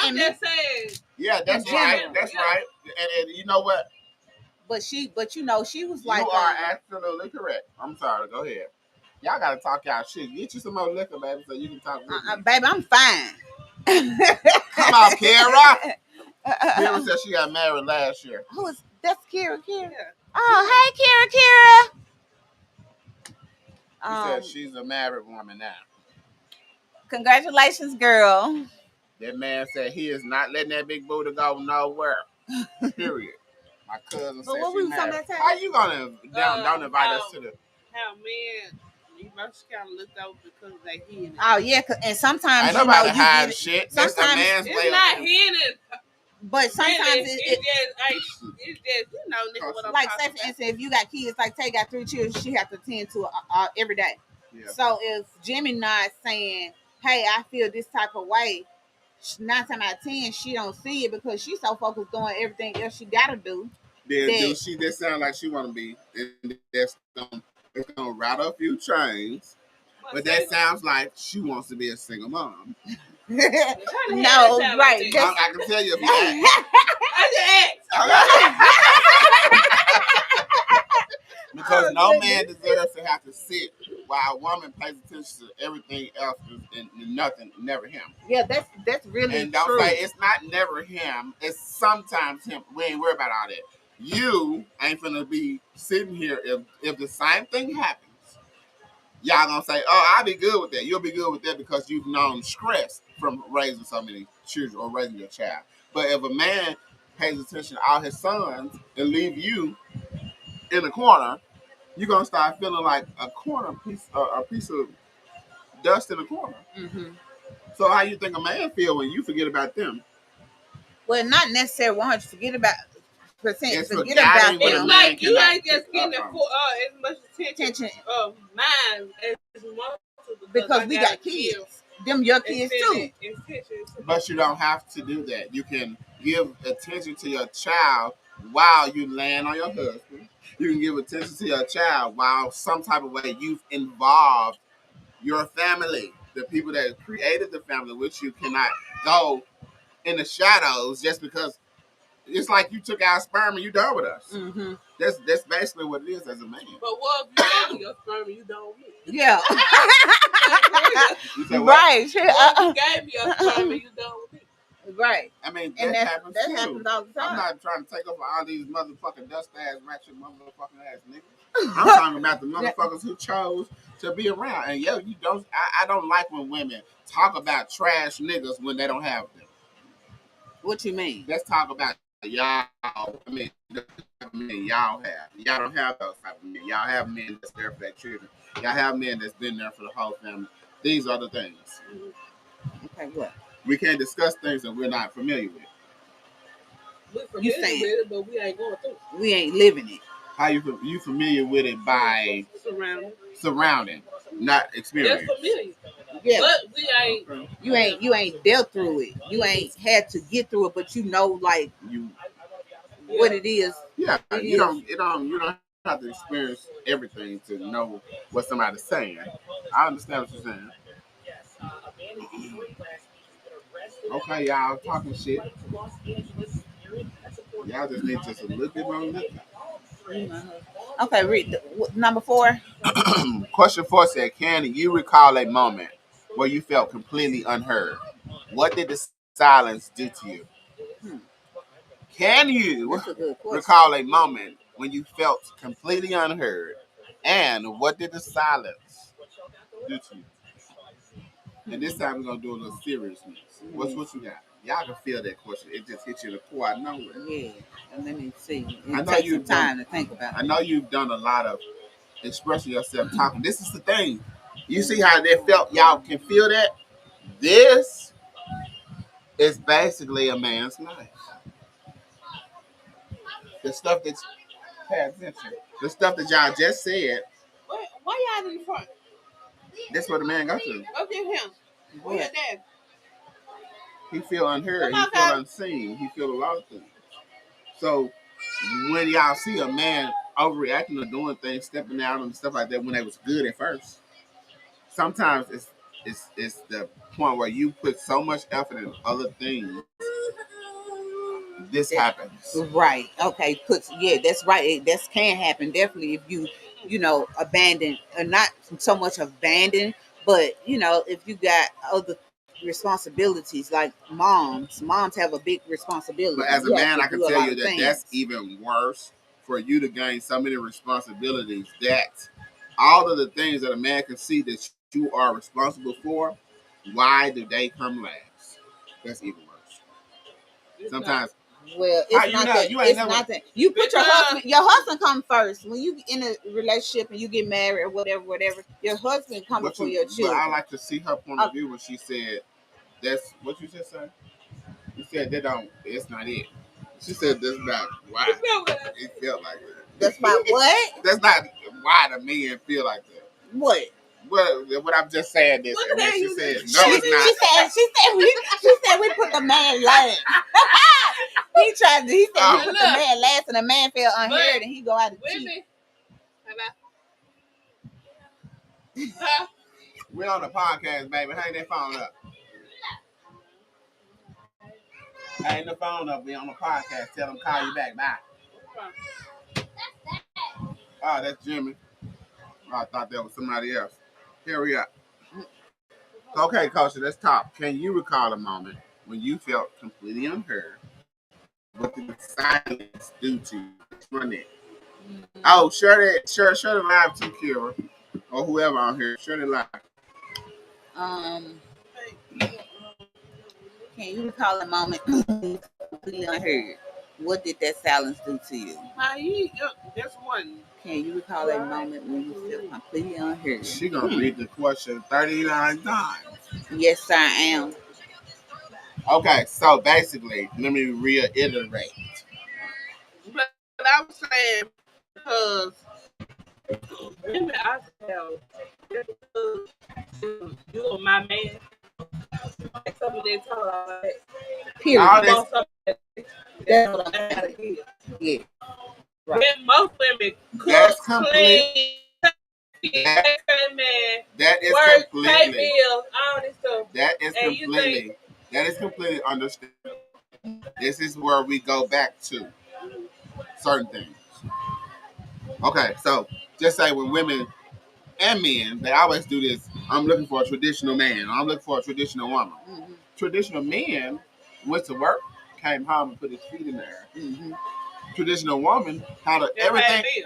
[SPEAKER 3] I'm just saying.
[SPEAKER 1] Yeah, that's right. That's right. And you know what?
[SPEAKER 2] But you know, she was like,
[SPEAKER 1] you are absolutely correct. I'm sorry. Go ahead. Y'all gotta talk y'all shit. Get you some more liquor, baby, so you can talk.
[SPEAKER 2] Baby, I'm fine.
[SPEAKER 1] Come on, Kira. Kira said she got married last year.
[SPEAKER 2] That's Kira? Yeah. Oh, hey, Kira.
[SPEAKER 1] She said she's a married woman now.
[SPEAKER 2] Congratulations, girl.
[SPEAKER 1] That man said he is not letting that big booty go nowhere. Period. My cousin
[SPEAKER 2] But
[SPEAKER 1] said
[SPEAKER 2] what
[SPEAKER 1] she
[SPEAKER 2] we was talking
[SPEAKER 1] married.
[SPEAKER 2] about,
[SPEAKER 1] How you gonna don't invite us to the?
[SPEAKER 3] How men, you know, she kind of looked over because they hid it.
[SPEAKER 2] Oh yeah, and sometimes
[SPEAKER 1] Ain't
[SPEAKER 2] you know
[SPEAKER 1] nobody
[SPEAKER 2] you
[SPEAKER 1] hide
[SPEAKER 2] get it.
[SPEAKER 1] shit. It's a
[SPEAKER 2] Sometimes
[SPEAKER 1] man's way
[SPEAKER 3] It's
[SPEAKER 1] of
[SPEAKER 3] not hidden.
[SPEAKER 2] but sometimes
[SPEAKER 3] Really, it's just you know, nigga, what I'm
[SPEAKER 2] like say
[SPEAKER 3] talking
[SPEAKER 2] for
[SPEAKER 3] about.
[SPEAKER 2] instance, if you got kids, like Tay got 3 children, she have to tend to every day.
[SPEAKER 1] Yeah.
[SPEAKER 2] So if Jimmy not saying, "Hey, I feel this type of way," 9 times out of 10, she don't see it because she's so focused doing everything else she gotta do.
[SPEAKER 1] Then do
[SPEAKER 2] That
[SPEAKER 1] she just sound like she want to be? It's gonna rattle a few trains, but that sounds like she wants to be a single mom.
[SPEAKER 2] no, right?
[SPEAKER 1] I can tell you if you ask.
[SPEAKER 3] I just
[SPEAKER 1] Because no man deserves to have to sit while a woman pays attention to everything else and nothing, never him.
[SPEAKER 2] Yeah, that's really
[SPEAKER 1] And don't
[SPEAKER 2] true.
[SPEAKER 1] say it's not never him. It's sometimes him. We ain't worried about all that. You ain't finna be sitting here if the same thing happens. Y'all gonna say, "Oh, I'll be good with that." You'll be good with that because you've known stress from raising so many children or raising your child. But if a man pays attention to all his sons and leave you in the corner, you're gonna start feeling like a piece of dust in the corner.
[SPEAKER 2] Mm-hmm.
[SPEAKER 1] So how you think a man feel when you forget about them?
[SPEAKER 2] Well, not necessarily 100. Forget about
[SPEAKER 1] It's
[SPEAKER 2] forget
[SPEAKER 1] forgetting
[SPEAKER 2] about
[SPEAKER 1] what a
[SPEAKER 3] it's
[SPEAKER 2] them.
[SPEAKER 1] man
[SPEAKER 3] like you
[SPEAKER 1] cannot
[SPEAKER 3] ain't just
[SPEAKER 1] pick
[SPEAKER 3] getting
[SPEAKER 1] up on.
[SPEAKER 3] as much attention
[SPEAKER 2] Attention
[SPEAKER 3] of mine as you want to
[SPEAKER 2] because
[SPEAKER 3] I
[SPEAKER 2] we
[SPEAKER 3] gotta
[SPEAKER 2] got
[SPEAKER 3] give
[SPEAKER 2] kids. Them your kids too.
[SPEAKER 3] attention to
[SPEAKER 1] But you don't have to do that. You can give attention to your child while you land on your husband. You can give attention to your child while some type of way you've involved your family. The people that created the family, which you cannot go in the shadows just because it's like you took our sperm and you done with us.
[SPEAKER 2] Mm-hmm.
[SPEAKER 1] That's basically what it is as a man.
[SPEAKER 3] But what if you gave me your sperm and you don't with me?
[SPEAKER 2] Yeah.
[SPEAKER 1] You say what?
[SPEAKER 2] Right.
[SPEAKER 3] What if you gave me your sperm and you don't with me?
[SPEAKER 2] Right.
[SPEAKER 1] I mean,
[SPEAKER 2] And
[SPEAKER 1] that happens
[SPEAKER 2] that
[SPEAKER 1] too.
[SPEAKER 2] happens all the time.
[SPEAKER 1] I'm not trying to take over all these motherfucking dust ass, ratchet motherfucking ass niggas. I'm talking about the motherfuckers who chose to be around. And yo, you don't. I don't like when women talk about trash niggas when they don't have them.
[SPEAKER 2] What you mean?
[SPEAKER 1] Let's talk about y'all. I mean, the type of men y'all have. Y'all don't have those type of men. Y'all have men that's there for their children. Y'all have men that's been there for the whole family. These are the things.
[SPEAKER 2] Okay, what?
[SPEAKER 1] We can't discuss things that we're not familiar with.
[SPEAKER 3] We're familiar with it, but we ain't going through it.
[SPEAKER 2] We ain't living it.
[SPEAKER 1] How you familiar with it by surrounding, not experience?
[SPEAKER 3] Just familiar.
[SPEAKER 2] Yeah.
[SPEAKER 3] But we ain't.
[SPEAKER 1] Okay.
[SPEAKER 2] You ain't dealt through it. You ain't had to get through it, but you know like
[SPEAKER 1] You
[SPEAKER 2] what it is.
[SPEAKER 1] yeah.
[SPEAKER 2] It
[SPEAKER 1] You
[SPEAKER 2] is.
[SPEAKER 1] don't have to experience everything to know what somebody's saying. I understand what you're saying. Okay, y'all talking shit. Y'all just need just a little bit more liquor.
[SPEAKER 2] Okay, read number 4.
[SPEAKER 1] Question 4 said, "Can you recall a moment where you felt completely unheard? What did the silence do to you? Can you
[SPEAKER 2] That's a good question.
[SPEAKER 1] recall a moment when you felt completely unheard? And what did the silence do to you?" And this time we're gonna do a little seriousness. What you got? Y'all can feel that question. It just hits you in the core. I know it.
[SPEAKER 2] Yeah, and let me see.
[SPEAKER 1] I
[SPEAKER 2] It
[SPEAKER 1] know
[SPEAKER 2] takes some
[SPEAKER 1] you've done.
[SPEAKER 2] time to think about
[SPEAKER 1] I
[SPEAKER 2] it.
[SPEAKER 1] know you've done a lot of expressing yourself, talking. This is the thing. You see how they felt? Y'all can feel that. This is basically a man's life. The stuff that's pay attention. The stuff that y'all just said.
[SPEAKER 3] Why y'all in the front?
[SPEAKER 1] That's what the man got to.
[SPEAKER 3] Go get him. Where your dad?
[SPEAKER 1] He feel unheard.
[SPEAKER 3] Come
[SPEAKER 1] He
[SPEAKER 3] on,
[SPEAKER 1] feel
[SPEAKER 3] Kyle.
[SPEAKER 1] unseen. He feel a lot of things. So when y'all see a man overreacting or doing things, stepping out and stuff like that when they was good at first, sometimes it's the point where you put so much effort in other things. This happens.
[SPEAKER 2] Right. Okay. That's right. That can happen definitely if you know, abandon or not so much abandon, but you know, if you got other responsibilities like moms have a big responsibility.
[SPEAKER 1] But as a
[SPEAKER 2] You have
[SPEAKER 1] man,
[SPEAKER 2] to
[SPEAKER 1] I can
[SPEAKER 2] do a
[SPEAKER 1] tell
[SPEAKER 2] lot
[SPEAKER 1] you
[SPEAKER 2] of
[SPEAKER 1] that
[SPEAKER 2] things.
[SPEAKER 1] that's even worse for you to gain so many responsibilities that all of the things that a man can see that you are responsible for, why do they come last? That's even worse. Sometimes
[SPEAKER 2] Well,
[SPEAKER 1] How
[SPEAKER 2] it's
[SPEAKER 1] you
[SPEAKER 2] not
[SPEAKER 1] know?
[SPEAKER 2] that.
[SPEAKER 1] You ain't
[SPEAKER 2] It's
[SPEAKER 1] never.
[SPEAKER 2] not that. You put your
[SPEAKER 3] Because
[SPEAKER 2] husband. Your husband come first when you in a relationship and you get married or whatever. Your husband come
[SPEAKER 1] But
[SPEAKER 2] before
[SPEAKER 1] you,
[SPEAKER 2] your
[SPEAKER 1] but I
[SPEAKER 2] children.
[SPEAKER 1] like to see her point
[SPEAKER 2] Uh,
[SPEAKER 1] of view when she said that's what you just said. You said they don't. It's not it. She said that's not why
[SPEAKER 3] you know what I
[SPEAKER 1] it felt like that.
[SPEAKER 2] that's my what?
[SPEAKER 1] That's not why the men feel like that.
[SPEAKER 2] What?
[SPEAKER 1] What I'm just saying is,
[SPEAKER 3] What
[SPEAKER 1] and
[SPEAKER 3] the
[SPEAKER 1] when
[SPEAKER 3] hell
[SPEAKER 1] she
[SPEAKER 3] you
[SPEAKER 1] said
[SPEAKER 3] just
[SPEAKER 1] no,
[SPEAKER 2] She,
[SPEAKER 1] it's not.
[SPEAKER 2] she said we put the man last. He said we
[SPEAKER 1] Oh,
[SPEAKER 2] put the man last and the man feel unheard
[SPEAKER 3] But
[SPEAKER 2] and he go out and cheat.
[SPEAKER 3] women, huh?
[SPEAKER 1] we on the podcast, baby. Hang that phone up. Hang the phone up. We on the podcast. Tell them call you back. Bye. Oh, that's Jimmy. Oh, I thought that was somebody else. Here we are. Okay, Coach, let's talk. Can you recall a moment when you felt completely unheard? What did the silence do to you? Run it. Oh, share the live too, Kira, or whoever on here. Share the live.
[SPEAKER 2] Um, can you recall a moment completely unheard? What did that silence do to you?
[SPEAKER 3] That's one.
[SPEAKER 2] Can you recall a moment when you feel completely unheard?
[SPEAKER 1] She gonna read the question 39 times.
[SPEAKER 2] Yes, I am.
[SPEAKER 1] Okay, so basically, let me reiterate.
[SPEAKER 3] But I was saying because women I tell you are my man. Like something they tell her like
[SPEAKER 2] Period.
[SPEAKER 1] All
[SPEAKER 3] you
[SPEAKER 1] this,
[SPEAKER 3] want something
[SPEAKER 2] That's
[SPEAKER 3] that's
[SPEAKER 2] what I'm
[SPEAKER 3] gotta
[SPEAKER 2] saying.
[SPEAKER 3] give.
[SPEAKER 2] Yeah. Right.
[SPEAKER 3] When most women cook,
[SPEAKER 1] that's complete.
[SPEAKER 3] clean,
[SPEAKER 1] That,
[SPEAKER 3] take care of man,
[SPEAKER 1] that is
[SPEAKER 3] work, pay
[SPEAKER 1] completely.
[SPEAKER 3] bills, all this stuff.
[SPEAKER 1] That is
[SPEAKER 3] And you think
[SPEAKER 1] completely. That is completely understood. This is where we go back to certain things. Okay, so just say when women and men, they always do this. I'm looking for a traditional man. I'm looking for a traditional woman.
[SPEAKER 2] Mm-hmm.
[SPEAKER 1] Traditional men went to work, came home and put his feet in the air.
[SPEAKER 2] Mm-hmm.
[SPEAKER 1] Traditional woman had
[SPEAKER 3] they
[SPEAKER 1] everything.
[SPEAKER 3] pay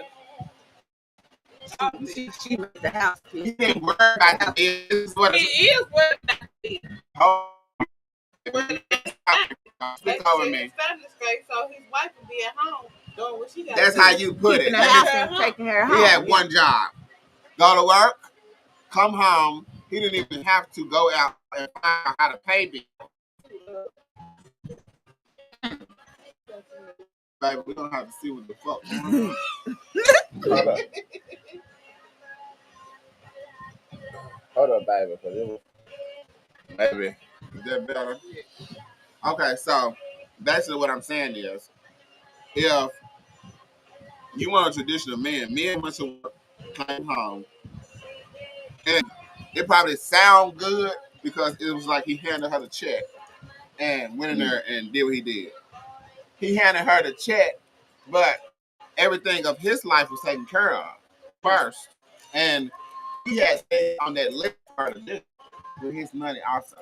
[SPEAKER 3] bills.
[SPEAKER 2] She made the house.
[SPEAKER 1] He didn't worry about the bills. This is what
[SPEAKER 3] He is what it is.
[SPEAKER 1] Speak over me.
[SPEAKER 3] His family straight, so his wife would be at home doing what she got
[SPEAKER 1] That's
[SPEAKER 3] to
[SPEAKER 1] how
[SPEAKER 3] do.
[SPEAKER 1] you put
[SPEAKER 2] Keeping
[SPEAKER 1] it.
[SPEAKER 2] the house and taking her home.
[SPEAKER 1] He had one job: go to work, come home. He didn't even have to go out and find out how to pay bills. Baby, we don't have to see what the fuck going on. Hold up. Hold up, baby, because it was. Baby, is that better? Okay, so basically what I'm saying is, if you want a traditional man, men went to work, came home, and it probably sound good because it was like he handed her the check and went in there and did what he did. He handed her the check, but everything of his life was taken care of first, and he had stayed on that list part of this with his money also.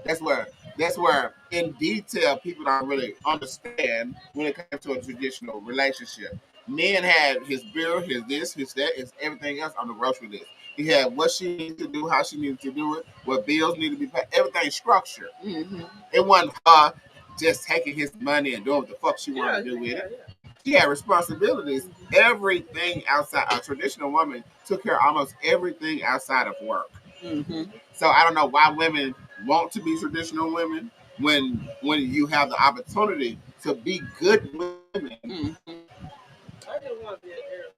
[SPEAKER 1] That's where in detail people don't really understand when it comes to a traditional relationship. Men had his bill, his this, his that, his everything else on the grocery list. He had what she needed to do, how she needed to do it, what bills needed to be paid, everything structured.
[SPEAKER 2] Mm-hmm.
[SPEAKER 1] It wasn't her just taking his money and doing what the fuck she wanted to do with it. She had responsibilities. Everything outside a traditional woman took care of almost everything outside of work.
[SPEAKER 2] Mm-hmm.
[SPEAKER 1] So I don't know why women want to be traditional women when you have the opportunity to be good women.
[SPEAKER 2] Mm-hmm.
[SPEAKER 3] I just want to be a girl.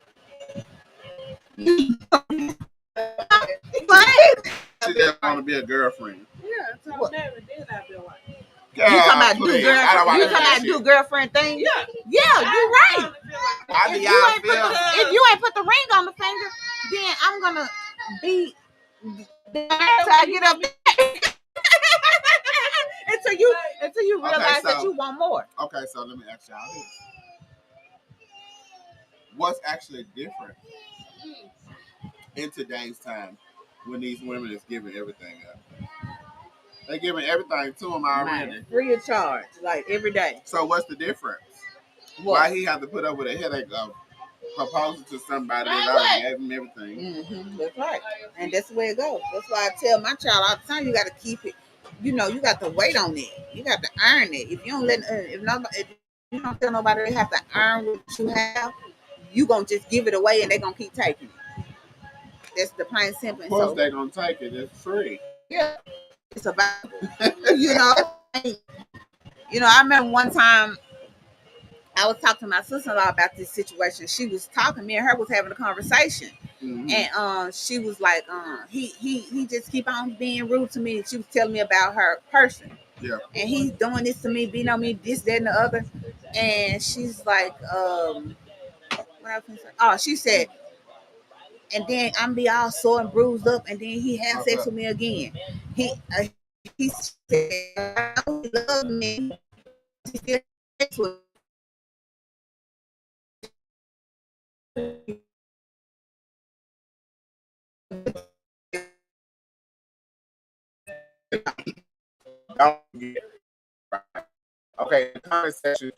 [SPEAKER 1] She just want to be a girlfriend.
[SPEAKER 3] Yeah, so I'm married, then I've been like,
[SPEAKER 2] You talking about do
[SPEAKER 1] please. I don't
[SPEAKER 2] girlfriend?
[SPEAKER 1] want
[SPEAKER 2] You
[SPEAKER 1] to
[SPEAKER 2] talking
[SPEAKER 1] hear
[SPEAKER 2] about
[SPEAKER 1] that
[SPEAKER 2] do
[SPEAKER 1] shit.
[SPEAKER 2] girlfriend thing?
[SPEAKER 3] yeah,
[SPEAKER 2] Yeah, you're right.
[SPEAKER 1] Why do
[SPEAKER 2] If
[SPEAKER 1] y'all feel?
[SPEAKER 2] you ain't put the ring on the finger, then I'm gonna be until I get up until you realize that you want more.
[SPEAKER 1] Okay, so let me ask y'all this. What's actually different in today's time when these women is giving everything up? They're giving everything to them already.
[SPEAKER 2] Man, free of charge, like every day.
[SPEAKER 1] So what's the difference?
[SPEAKER 2] What?
[SPEAKER 1] Why he have to put up with a headache of proposing to somebody that already gave him everything?
[SPEAKER 2] Mm-hmm. That's right, and that's the way it goes. That's why I tell my child all the time, you got to keep it. You know, you got to wait on it. You got to earn it. If you don't let, if nobody, if You don't tell nobody they have to earn what you have. You gonna just give it away and they gonna keep taking it. That's the plain simple.
[SPEAKER 1] Of course, they gonna take it. It's free.
[SPEAKER 2] Yeah, it's available. you know, I remember one time I was talking to my sister-in-law about this situation. She was talking, me and her was having a conversation. Mm-hmm. And she was like, he just keep on being rude to me. She was telling me about her person. Yeah. And he's doing this to me, beating on me, this, that, and the other. And she's like, what I was say? Oh, she said, and then I'm be all sore and bruised up, and then he have sex with me again. He said, I know he loves me. He still has sex with
[SPEAKER 1] Don't get right. Okay, the comment section.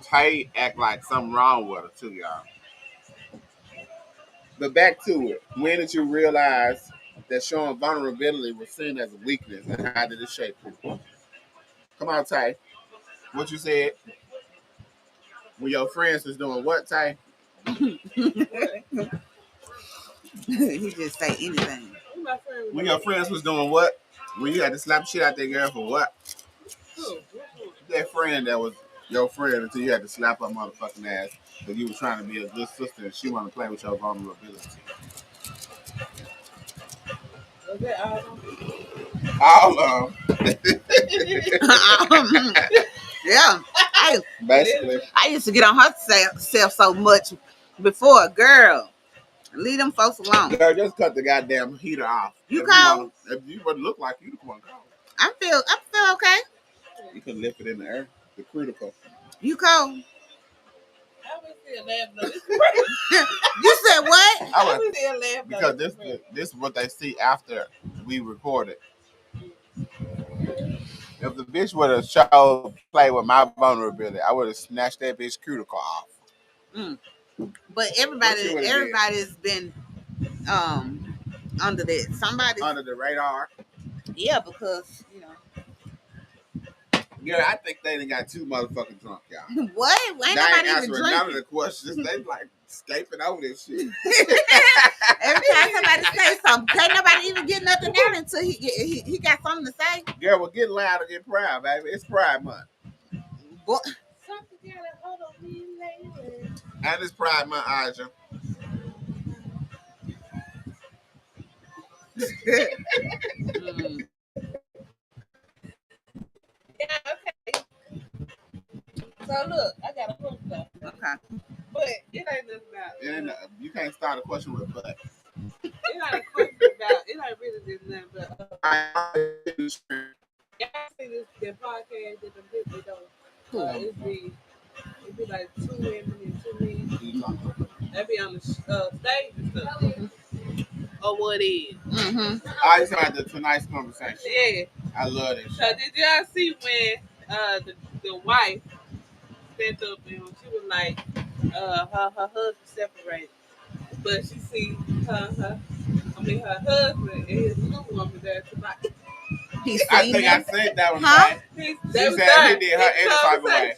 [SPEAKER 1] Tay act like something wrong with her too, y'all. But back to it. When did you realize that showing vulnerability was seen as a weakness, and how did it shape you? Come on, Tay. What you said? When your friends was doing what, Tay?
[SPEAKER 2] He just say anything.
[SPEAKER 1] When your friends was doing what? When you had to slap shit out that girl for what? That friend that was your friend until you had to slap her motherfucking ass because you was trying to be a good sister and she wanted to play with your vulnerability.
[SPEAKER 3] Was that
[SPEAKER 1] All of
[SPEAKER 2] Yeah,
[SPEAKER 1] basically.
[SPEAKER 2] I used to get on her self so much before, girl. Leave them folks alone.
[SPEAKER 1] Girl, just cut the goddamn heater off.
[SPEAKER 2] You cold?
[SPEAKER 1] If you would look like you the one cold.
[SPEAKER 2] I feel okay.
[SPEAKER 1] You can lift it in the air. The critical.
[SPEAKER 2] You cold?
[SPEAKER 3] I was still laughing.
[SPEAKER 2] You said what?
[SPEAKER 3] I was still laughing.
[SPEAKER 1] Because this is what they see after we recorded. If the bitch would have showed play with my vulnerability, I would have snatched that bitch cuticle off.
[SPEAKER 2] But everybody's been under that. Somebody
[SPEAKER 1] under the radar.
[SPEAKER 2] Yeah, because
[SPEAKER 1] Yeah, I think they done got too motherfucking drunk, y'all.
[SPEAKER 2] What? Ain't nobody even drinking.
[SPEAKER 1] None of the questions. They like escaping over this shit.
[SPEAKER 2] Every time somebody say something, can't nobody even get nothing out until he got something to say.
[SPEAKER 1] Girl, well, get loud and get proud, baby. It's Pride Month.
[SPEAKER 2] What?
[SPEAKER 1] And it's Pride Month, Aja.
[SPEAKER 3] Yeah, okay. So look, I got a question though.
[SPEAKER 2] Okay.
[SPEAKER 3] But it ain't just about.
[SPEAKER 1] You can't start a question with but.
[SPEAKER 3] It ain't a question about. It ain't really just nothing but. Y'all see the podcast that the people don't. It be like 2 women and 2 men. They be on the stage and stuff. Or what is?
[SPEAKER 1] I just had the tonight's conversation.
[SPEAKER 3] Yeah.
[SPEAKER 1] I love it.
[SPEAKER 3] So did y'all see when the wife stepped up and she was like her husband separated, but she see her husband and his new woman there tonight.
[SPEAKER 1] I think I said that one.
[SPEAKER 2] Huh?
[SPEAKER 1] She said he did her any type of way.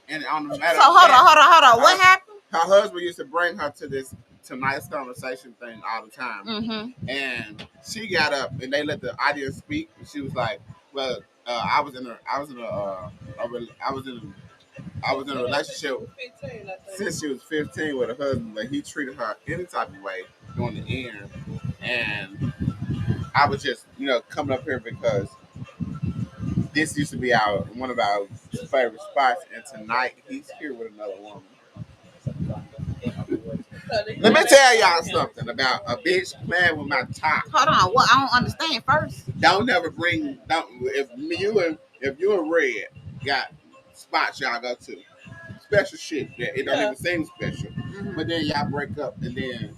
[SPEAKER 1] And on the matter.
[SPEAKER 2] So hold on. What happened?
[SPEAKER 1] Her husband used to bring her to this tonight's conversation thing all the time, and she got up and they let the audience speak. And she was like, "Well, I was in a relationship since she was 15 with a husband, but he treated her any type of way during the end, and I was just coming up here because this used to be one of our favorite spots, and tonight he's here with another woman." Let me tell y'all something about a bitch playing with my top.
[SPEAKER 2] Hold on, what I don't understand first.
[SPEAKER 1] If you and Red got spots y'all go to, special shit that it don't even seem special, but then y'all break up and then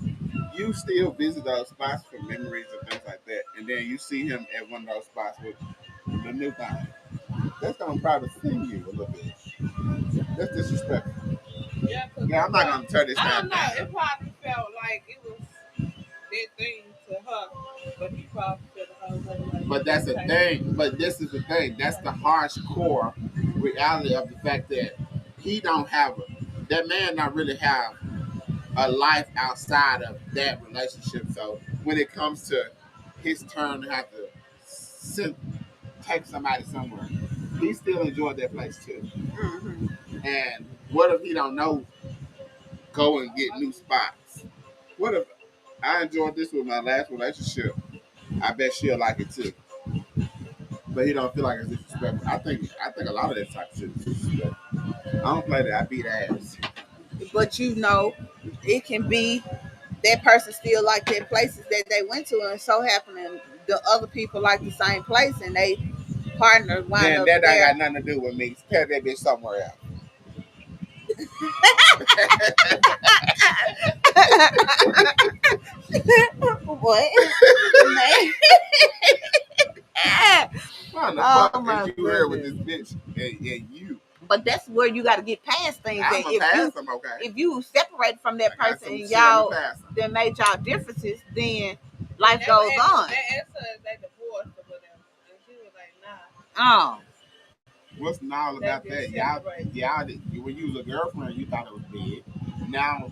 [SPEAKER 1] you still visit those spots for memories and things like that, and then you see him at one of those spots with the new thing. That's gonna probably sting you a little bit. That's disrespectful. Yeah, I'm not gonna tear this down.
[SPEAKER 3] I don't know. It probably felt like it was that thing to her, but he probably felt her.
[SPEAKER 1] But that's the thing. But this is the thing. That's the harsh core reality of the fact that he don't have that man not really have a life outside of that relationship. So when it comes to his turn to have to take somebody somewhere, he still enjoyed that place too. And what if he don't know? Go and get new spots. What if I enjoyed this with my last relationship? I bet she'll like it too. But he don't feel like it's disrespectful. I think a lot of that type of shit is disrespectful. I don't play that. I beat ass.
[SPEAKER 2] But it can be that person still like their places that they went to, and so happening the other people like the same place, and they partner wind up
[SPEAKER 1] that
[SPEAKER 2] there.
[SPEAKER 1] Ain't got nothing to do with me. Tell that bitch somewhere else.
[SPEAKER 2] What?
[SPEAKER 1] Oh my God! You here with this bitch and you?
[SPEAKER 2] But that's where you got to get past things. If you separate from that person and y'all then made y'all differences, then life goes on.
[SPEAKER 3] They asked her if they divorced or whatever, and she was like, nah.
[SPEAKER 2] Oh.
[SPEAKER 1] What's all about that? Y'all, when you was a girlfriend, you thought it was big. Now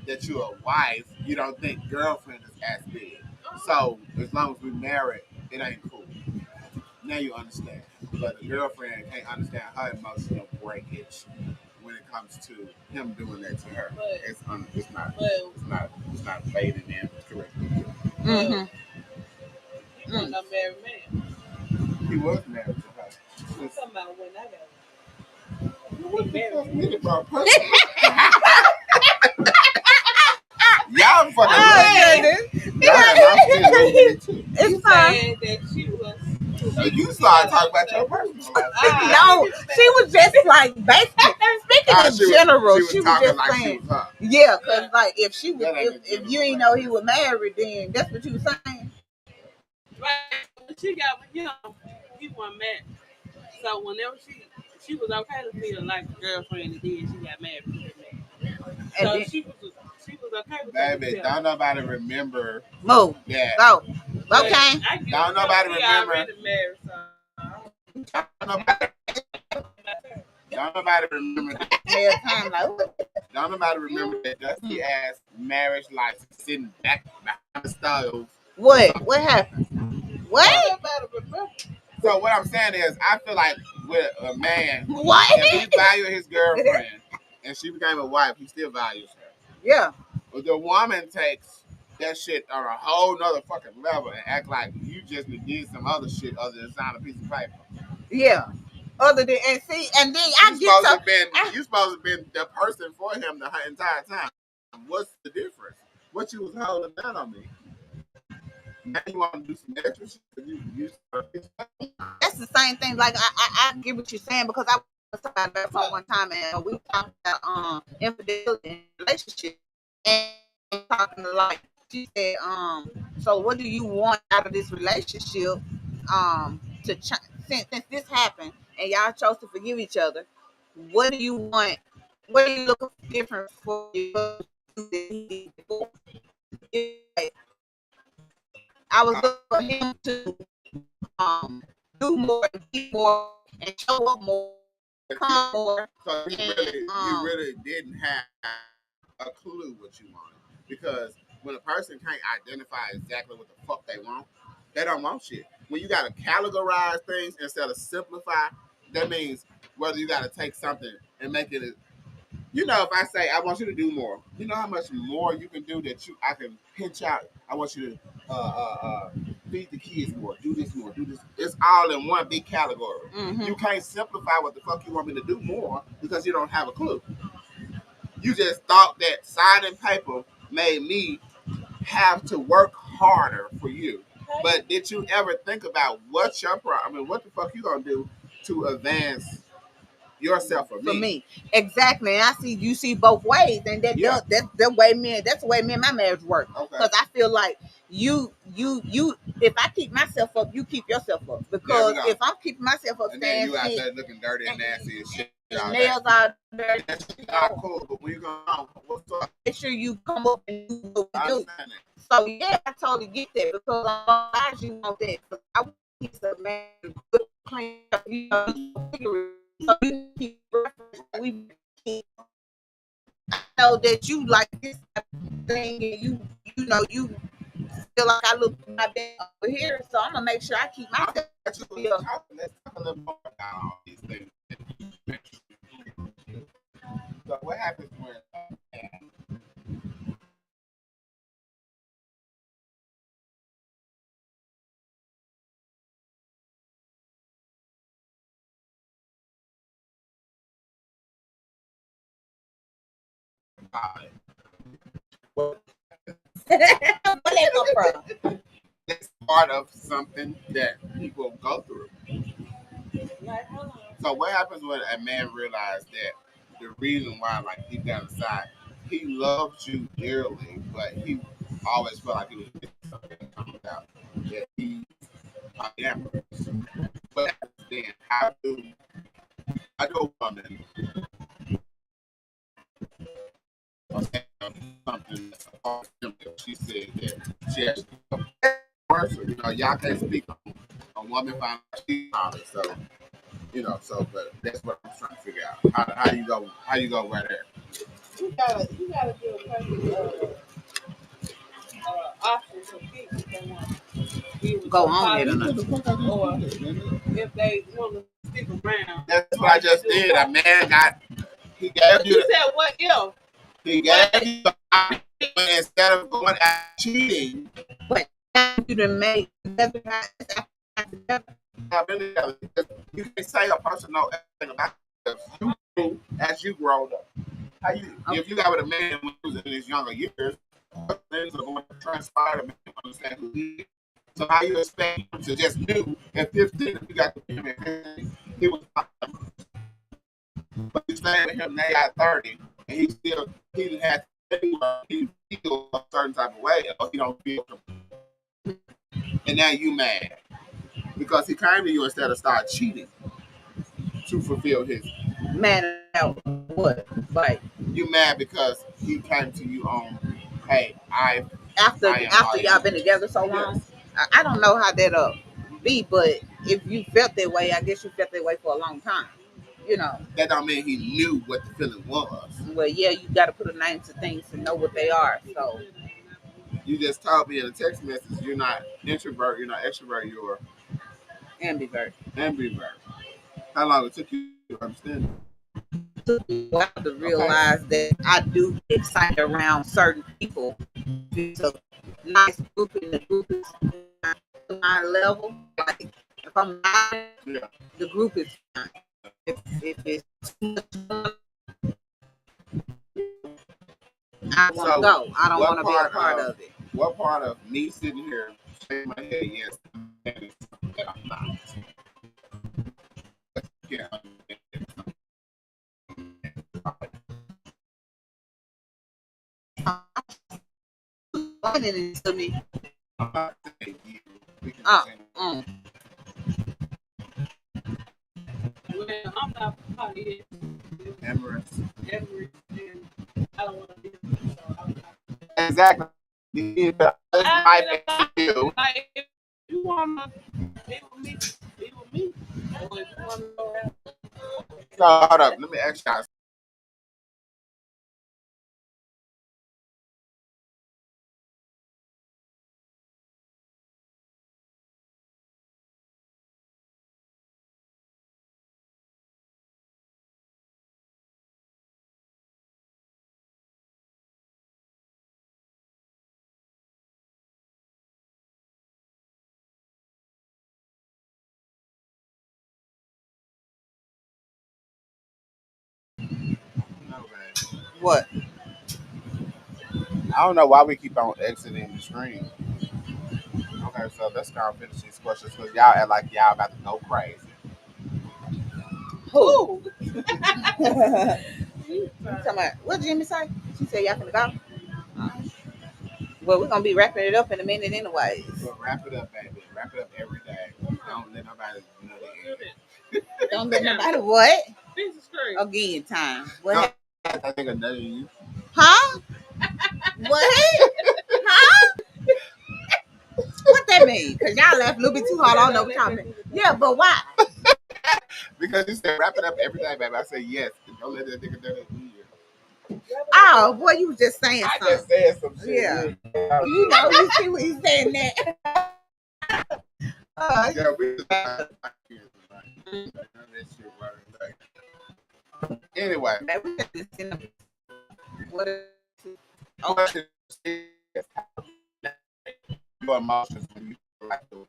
[SPEAKER 1] that you're a wife, you don't think girlfriend is as big. So as long as we married, it ain't cool. Now you understand. But a girlfriend can't understand her emotional breakage when it comes to him doing that to her. But it's not fading in correctly.
[SPEAKER 3] He wasn't a married man.
[SPEAKER 1] He was married to her.
[SPEAKER 3] I'm talking about when I got
[SPEAKER 1] Y'all fucking
[SPEAKER 2] It's fine.
[SPEAKER 3] That she was.
[SPEAKER 1] You started talking about your personal life.
[SPEAKER 2] No, she was just like basically speaking in general.
[SPEAKER 1] She was talking
[SPEAKER 2] just
[SPEAKER 1] like
[SPEAKER 2] saying,
[SPEAKER 1] she was her.
[SPEAKER 2] yeah, because like if she was,
[SPEAKER 1] That ain't
[SPEAKER 2] if
[SPEAKER 1] a
[SPEAKER 2] you ain't know he was married, then that's what you was saying.
[SPEAKER 3] Right. When she got with him, he wasn't mad. So whenever she was okay to feel like a girlfriend, and then she got married. So
[SPEAKER 2] then,
[SPEAKER 3] she was okay with
[SPEAKER 1] baby, don't nobody remember
[SPEAKER 2] move.
[SPEAKER 1] that.
[SPEAKER 2] Go.
[SPEAKER 3] But
[SPEAKER 2] Okay.
[SPEAKER 1] Don't nobody remember.
[SPEAKER 3] Married, so
[SPEAKER 1] don't nobody remember that. Don't nobody remember that dusty ass marriage license sitting back behind the stove.
[SPEAKER 2] What happened? What?
[SPEAKER 1] So what I'm saying is, I feel like with a man,
[SPEAKER 2] what?
[SPEAKER 1] if he valued his girlfriend and she became a wife, he still values her.
[SPEAKER 2] Yeah.
[SPEAKER 1] But the woman takes that shit on a whole nother fucking level and act like you just did some other shit other than sign a piece of paper.
[SPEAKER 2] Yeah. Other than and see, and then
[SPEAKER 1] you supposed to have been the person for him the entire time. What's the difference? What you was holding down on me? Now you want to do some extra shit?
[SPEAKER 2] That's the same thing. Like I get what you're saying because I was talking about that phone one time and we talked about infidelity in relationship and talking to like she said so what do you want out of this relationship to since this happened and y'all chose to forgive each other, what do you want, what are you looking for different for you? I was looking for him to do more and be more and show up more, come more.
[SPEAKER 1] So you really didn't have a clue what you wanted, because when a person can't identify exactly what the fuck they don't want shit. When you gotta categorize things instead of simplify, that means whether you gotta take something and make it. You know, if I say I want you to do more, you know how much more you can do that I can pinch out. I want you to feed the kids more, do this more, do this. It's all in one big category.
[SPEAKER 2] Mm-hmm.
[SPEAKER 1] You can't simplify what the fuck you want me to do more because you don't have a clue. You just thought that signing paper made me have to work harder for you. But did you ever think about what's your problem? I mean, what the fuck you gonna do to advance yourself for me?
[SPEAKER 2] Exactly. And you see both ways, and that's the way that's the way me and my marriage work. Because I feel like you if I keep myself up, you keep yourself up. Because if I'm keeping myself up,
[SPEAKER 1] and then you out there looking dirty and nasty and shit.
[SPEAKER 2] Nails are dirty.
[SPEAKER 1] That's not cool, but when you go on, what's up?
[SPEAKER 2] Make sure you come up and do what we do. So yeah, I totally get that because I you want that. I want to keep the man good, clean, you know, so you keep we keep. I know that you like this thing, and you know you feel like I look my best over here, so I'm gonna make sure I keep myself.
[SPEAKER 1] Let's talk a little more about all these things. So what happens when it's part of something that people go through. So what happens when a man realizes that the reason why, like deep down inside, he loves you dearly, but he always felt like he was missing something coming out that he's polyamorous. But then, how do a woman something she said that she actually person, you know, y'all can't speak on a woman finding out she's poly, so you know, but that's what I'm trying to figure out. How you go right there?
[SPEAKER 3] You gotta do a perfect option for people that want to
[SPEAKER 2] go on
[SPEAKER 3] or if they want to stick around.
[SPEAKER 1] That's what I just did. A man he gave you.
[SPEAKER 3] You said what if?
[SPEAKER 1] He gave you the option instead of going out cheating.
[SPEAKER 2] But you done made
[SPEAKER 1] you can say a person know everything about you as you grow up. If you got with a man when he was in his younger years, things are going to transpire to make him understand who he is. So how you expect him to just knew at 15 if you got to him at 15, he was not. But you staying with him now at 30 and he has he feels a certain type of way or he don't feel, and now you mad because he came to you instead of start cheating to fulfill his.
[SPEAKER 2] Mad about what? Like
[SPEAKER 1] You mad because he came to you on, hey,
[SPEAKER 2] after y'all been together so long. Yes. I don't know how that be, but if you felt that way, I guess you felt that way for a long time. You know.
[SPEAKER 1] That don't mean he knew what the feeling was.
[SPEAKER 2] Well, yeah, you got to put a name to things to know what they are. So.
[SPEAKER 1] You just told me in a text message you're not introvert, you're not extrovert, you're
[SPEAKER 2] ambivert.
[SPEAKER 1] Ambivert. How long it took you to understand
[SPEAKER 2] It took me a while to realize that I do get excited around certain people. It's a nice group and the group is my level. Like if I'm not, the group is fine. If it's too much fun, I want to go. I don't want to be a part of it.
[SPEAKER 1] What part of me sitting here shaking my head yes that I'm not? Yeah.
[SPEAKER 2] Explaining it to me.
[SPEAKER 1] I'm not saying you.
[SPEAKER 3] Well, I'm not probably
[SPEAKER 1] Amorous.
[SPEAKER 3] And I don't want to be
[SPEAKER 1] exactly.
[SPEAKER 3] Like, if you want to be with me, be with me. Or if you want to go out.
[SPEAKER 1] So, hold up. Let me ask y'all.
[SPEAKER 2] What?
[SPEAKER 1] I don't know why we keep on exiting the screen. Okay, so let's kind of finish these questions because y'all act like y'all about to go crazy.
[SPEAKER 2] Who? What Jimmy say? She said y'all finna go? Well, we're gonna be wrapping it up in a minute anyways.
[SPEAKER 1] Well, wrap it up, baby. Wrap it up every day. Don't let nobody know the end.
[SPEAKER 2] Don't let nobody what? Again, time. What?
[SPEAKER 1] I think another you.
[SPEAKER 2] Huh? What? Huh? What that mean? Cause y'all laugh a little bit too hard. I don't know what y'all mean. Yeah, but why?
[SPEAKER 1] Because you said wrap it up every day, baby. I said yes. Don't let that nigga know that you.
[SPEAKER 2] Oh, boy, you was just saying something.
[SPEAKER 1] I just said some shit.
[SPEAKER 2] Yeah. You know, you see what he's saying there.
[SPEAKER 1] Yeah, we just anyway.
[SPEAKER 2] What?
[SPEAKER 1] Okay. Your emotions when you like to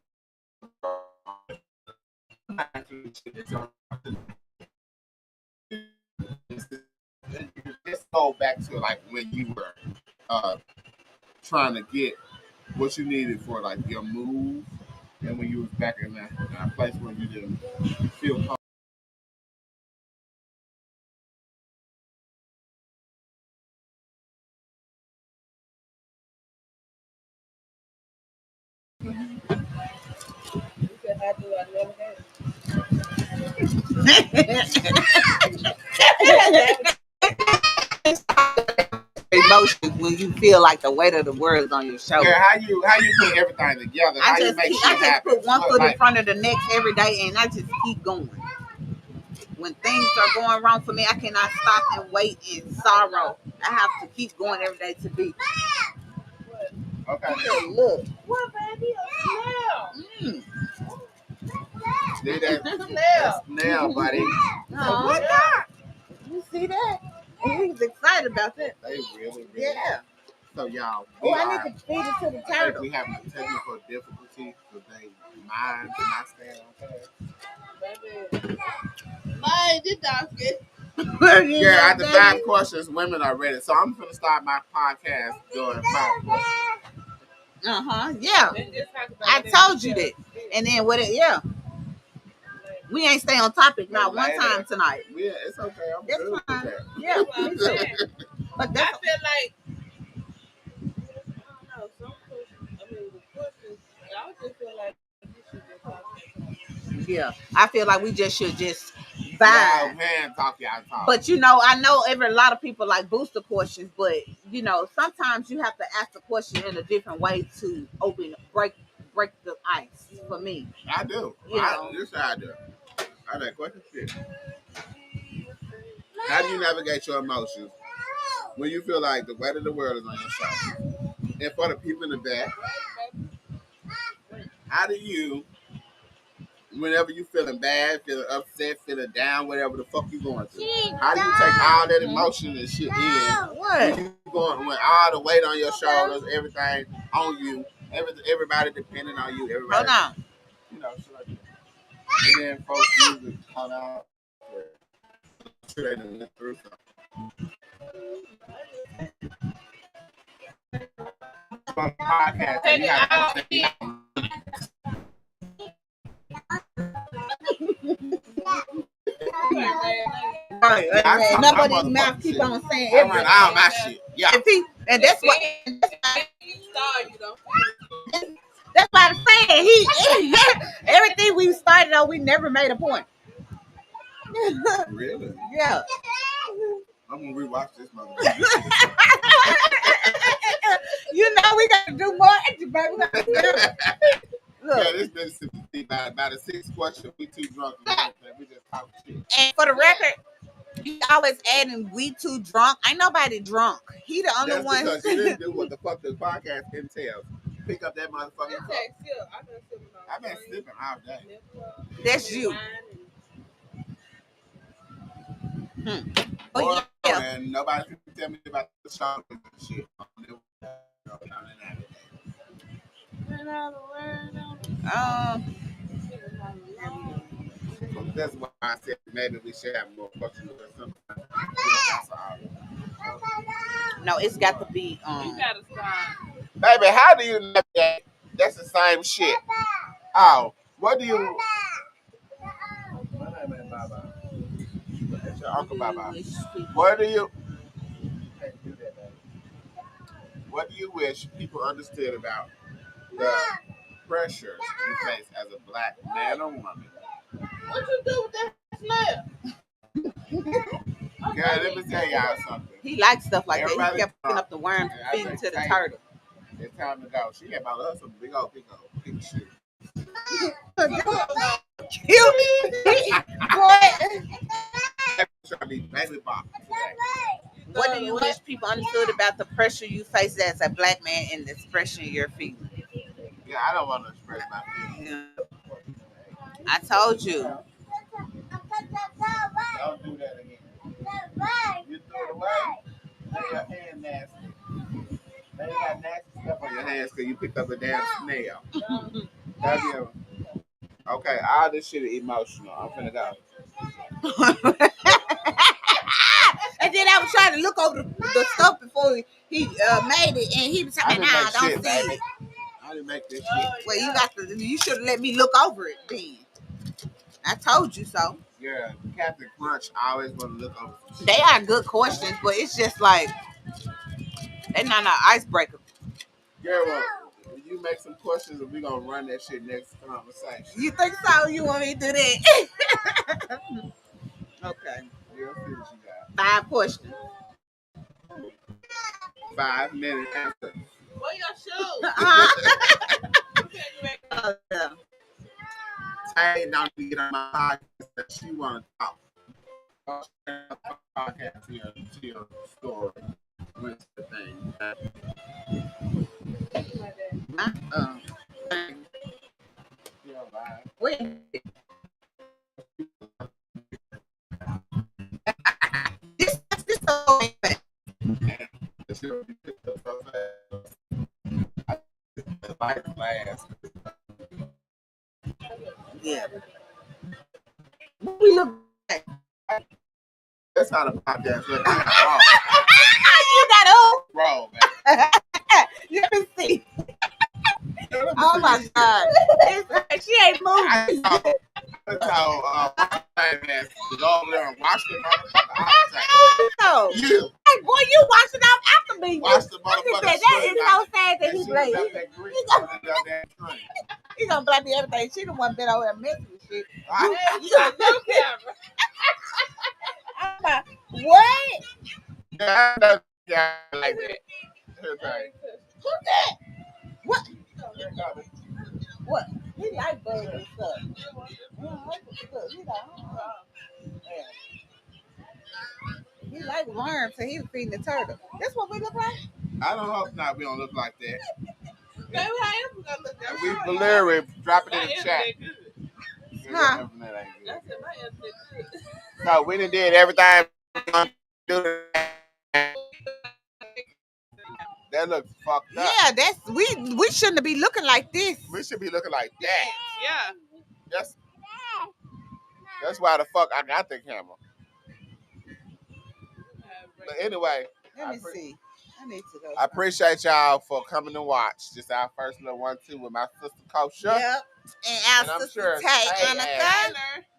[SPEAKER 1] let's go back to like when you were trying to get what you needed for like your move, and when you was back in that place where you didn't feel comfortable.
[SPEAKER 2] Emotions when you feel like the weight of the world is on your shoulder.
[SPEAKER 1] Yeah, how you put everything together? How you make shit happen?
[SPEAKER 2] I just put one foot in front of the next every day, and I just keep going. When things are going wrong for me, I cannot stop and wait in sorrow. I have to keep going every day to be.
[SPEAKER 1] Okay.
[SPEAKER 2] Look.
[SPEAKER 3] What, baby? A snail.
[SPEAKER 1] See that snail, buddy.
[SPEAKER 2] Oh, what that? You see that? And he was excited about that.
[SPEAKER 1] They really.
[SPEAKER 2] Yeah.
[SPEAKER 1] So y'all.
[SPEAKER 2] I need to feed it to the turtle.
[SPEAKER 1] We have a technical difficulty because they mind to not stand on task.
[SPEAKER 3] Baby. Mine, this dog scared.
[SPEAKER 1] Yeah, after 5 questions, women are ready. So I'm gonna start my podcast doing 5 questions.
[SPEAKER 2] Yeah. I told you that. And then what? Yeah. We ain't stay on topic not one time tonight.
[SPEAKER 1] Yeah, it's okay. I'm good with that.
[SPEAKER 2] Yeah, me too. But
[SPEAKER 3] I feel like I don't know some questions. I mean, the questions. I just feel like you should just talk.
[SPEAKER 2] Yeah, I feel like we just should just vibe.
[SPEAKER 1] Y'all man, talk.
[SPEAKER 2] But you know, I know a lot of people like booster questions, but you know, sometimes you have to ask the question in a different way to break the ice. For me,
[SPEAKER 1] I do. This I do. I like question shit. How do you navigate your emotions when you feel like the weight of the world is on your shoulders? And for the people in the back, how do you, whenever you feeling bad, feeling upset, feeling down, whatever the fuck you going through, how do you take all that emotion and shit in when all the weight on your shoulders, everything on you, everybody depending on you, everybody.
[SPEAKER 2] Hold on.
[SPEAKER 1] You know, shit like that. And then folks usually come out. Sure they done went through something. On the podcast, you have to
[SPEAKER 2] right. Nobody's mouth keep on saying everything.
[SPEAKER 1] All my shit. Yeah.
[SPEAKER 2] And that's what. That's why I'm saying he everything we started on, we never made a point.
[SPEAKER 1] Really?
[SPEAKER 2] Yeah.
[SPEAKER 1] I'm gonna rewatch this motherfucker.
[SPEAKER 2] You know we gotta do more extra, baby.
[SPEAKER 1] Yeah, this been by the 6th question. We too drunk. We just talk shit.
[SPEAKER 2] And for the record, you always adding we too drunk. Ain't nobody drunk. He the only one.
[SPEAKER 1] Because you didn't do what the fuck the podcast entails. Pick up that motherfucking cup. I've been sipping all day.
[SPEAKER 2] That's you.
[SPEAKER 1] Oh yeah. And nobody can tell me about the song and shit. That's why I said maybe we should have more questions or something.
[SPEAKER 2] No, it's got to be.
[SPEAKER 3] You gotta stop.
[SPEAKER 1] Baby, how do you navigate? That's the same shit. Oh, what do you? My name is Baba. That's your Uncle Baba. What do you? What do you wish people understood about the pressures you face as a black man or woman?
[SPEAKER 3] What you do with that snail?
[SPEAKER 1] Girl, let me tell y'all something.
[SPEAKER 2] He likes stuff like that. He kept picking up the worms and feeding to the turtle.
[SPEAKER 1] It's time to go. She had about us some big old shit.
[SPEAKER 2] What do you wish people understood about the pressure you face as a black man in expressing your feelings?
[SPEAKER 1] Yeah, I don't want to express my feelings.
[SPEAKER 2] I told you.
[SPEAKER 1] Don't do that again. You threw it away. Lay your hand nasty. They got nasty stuff on your hands because you picked up a damn snail. Okay, all this shit is emotional. I'm finna go.
[SPEAKER 2] And then I was trying to look over the stuff before he made it, and he was saying, "Nah, I don't see it."
[SPEAKER 1] I didn't make this shit.
[SPEAKER 2] Well, you should have let me look over it then. I told you so.
[SPEAKER 1] Yeah, Captain Crunch always want to look over.
[SPEAKER 2] They are good questions, but it's just like they're not an icebreaker.
[SPEAKER 1] Yeah, well, you make some questions, and we're gonna run that shit next conversation.
[SPEAKER 2] You think so? You want me to do that? Okay.
[SPEAKER 1] Yeah, see what you got.
[SPEAKER 2] 5 questions.
[SPEAKER 1] 5 minute answer.
[SPEAKER 3] Where your shoes?
[SPEAKER 1] Tay don't get on my podcast. She want to talk. Podcast here to your story. What's the thing?
[SPEAKER 2] Wait. This so yeah. What we look like?
[SPEAKER 1] That's how the podcast look.
[SPEAKER 2] You got old.
[SPEAKER 1] Bro, man.
[SPEAKER 2] Let me see. Oh my God. She ain't moving.
[SPEAKER 1] That's how go over there and watch the motherfucker outside.
[SPEAKER 2] No.
[SPEAKER 1] You.
[SPEAKER 2] Hey, boy, you watching out after me.
[SPEAKER 1] Watch the motherfucker.
[SPEAKER 2] That is so sad that he played. He gonna blame me everything. She the one been over there messing with shit. I'm like, what?
[SPEAKER 1] Yeah, like that.
[SPEAKER 2] Who's that? What? What? He like bugs and stuff. He like, he like worms, so he's feeding the turtle. That's what we look like?
[SPEAKER 1] I don't hope not. We don't look like that.
[SPEAKER 3] If
[SPEAKER 1] we Valeri, drop it in the chat.
[SPEAKER 2] Huh?
[SPEAKER 1] No, we done did everything. That looks fucked up.
[SPEAKER 2] Yeah, that's we shouldn't be looking like this.
[SPEAKER 1] We should be looking like that.
[SPEAKER 3] Yeah.
[SPEAKER 1] That's why the fuck I got the camera. But anyway,
[SPEAKER 2] let me see. I need to go.
[SPEAKER 1] I appreciate y'all for coming to watch. Just our first little 1-2 with my sister Kosha.
[SPEAKER 2] Yep. And our sister Tay.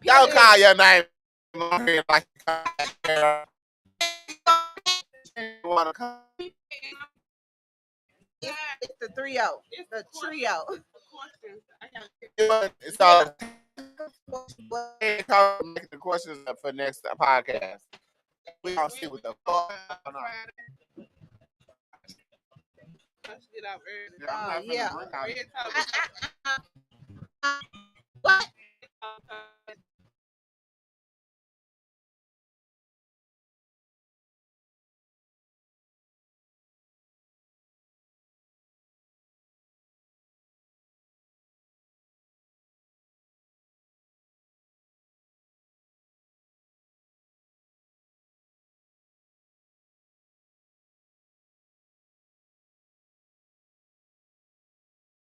[SPEAKER 1] Y'all call your name. Like you wanna come?
[SPEAKER 2] It's the 3-0. It's the trio.
[SPEAKER 1] So make the questions up for next podcast. We gonna see what the fuck.
[SPEAKER 2] Yeah. What?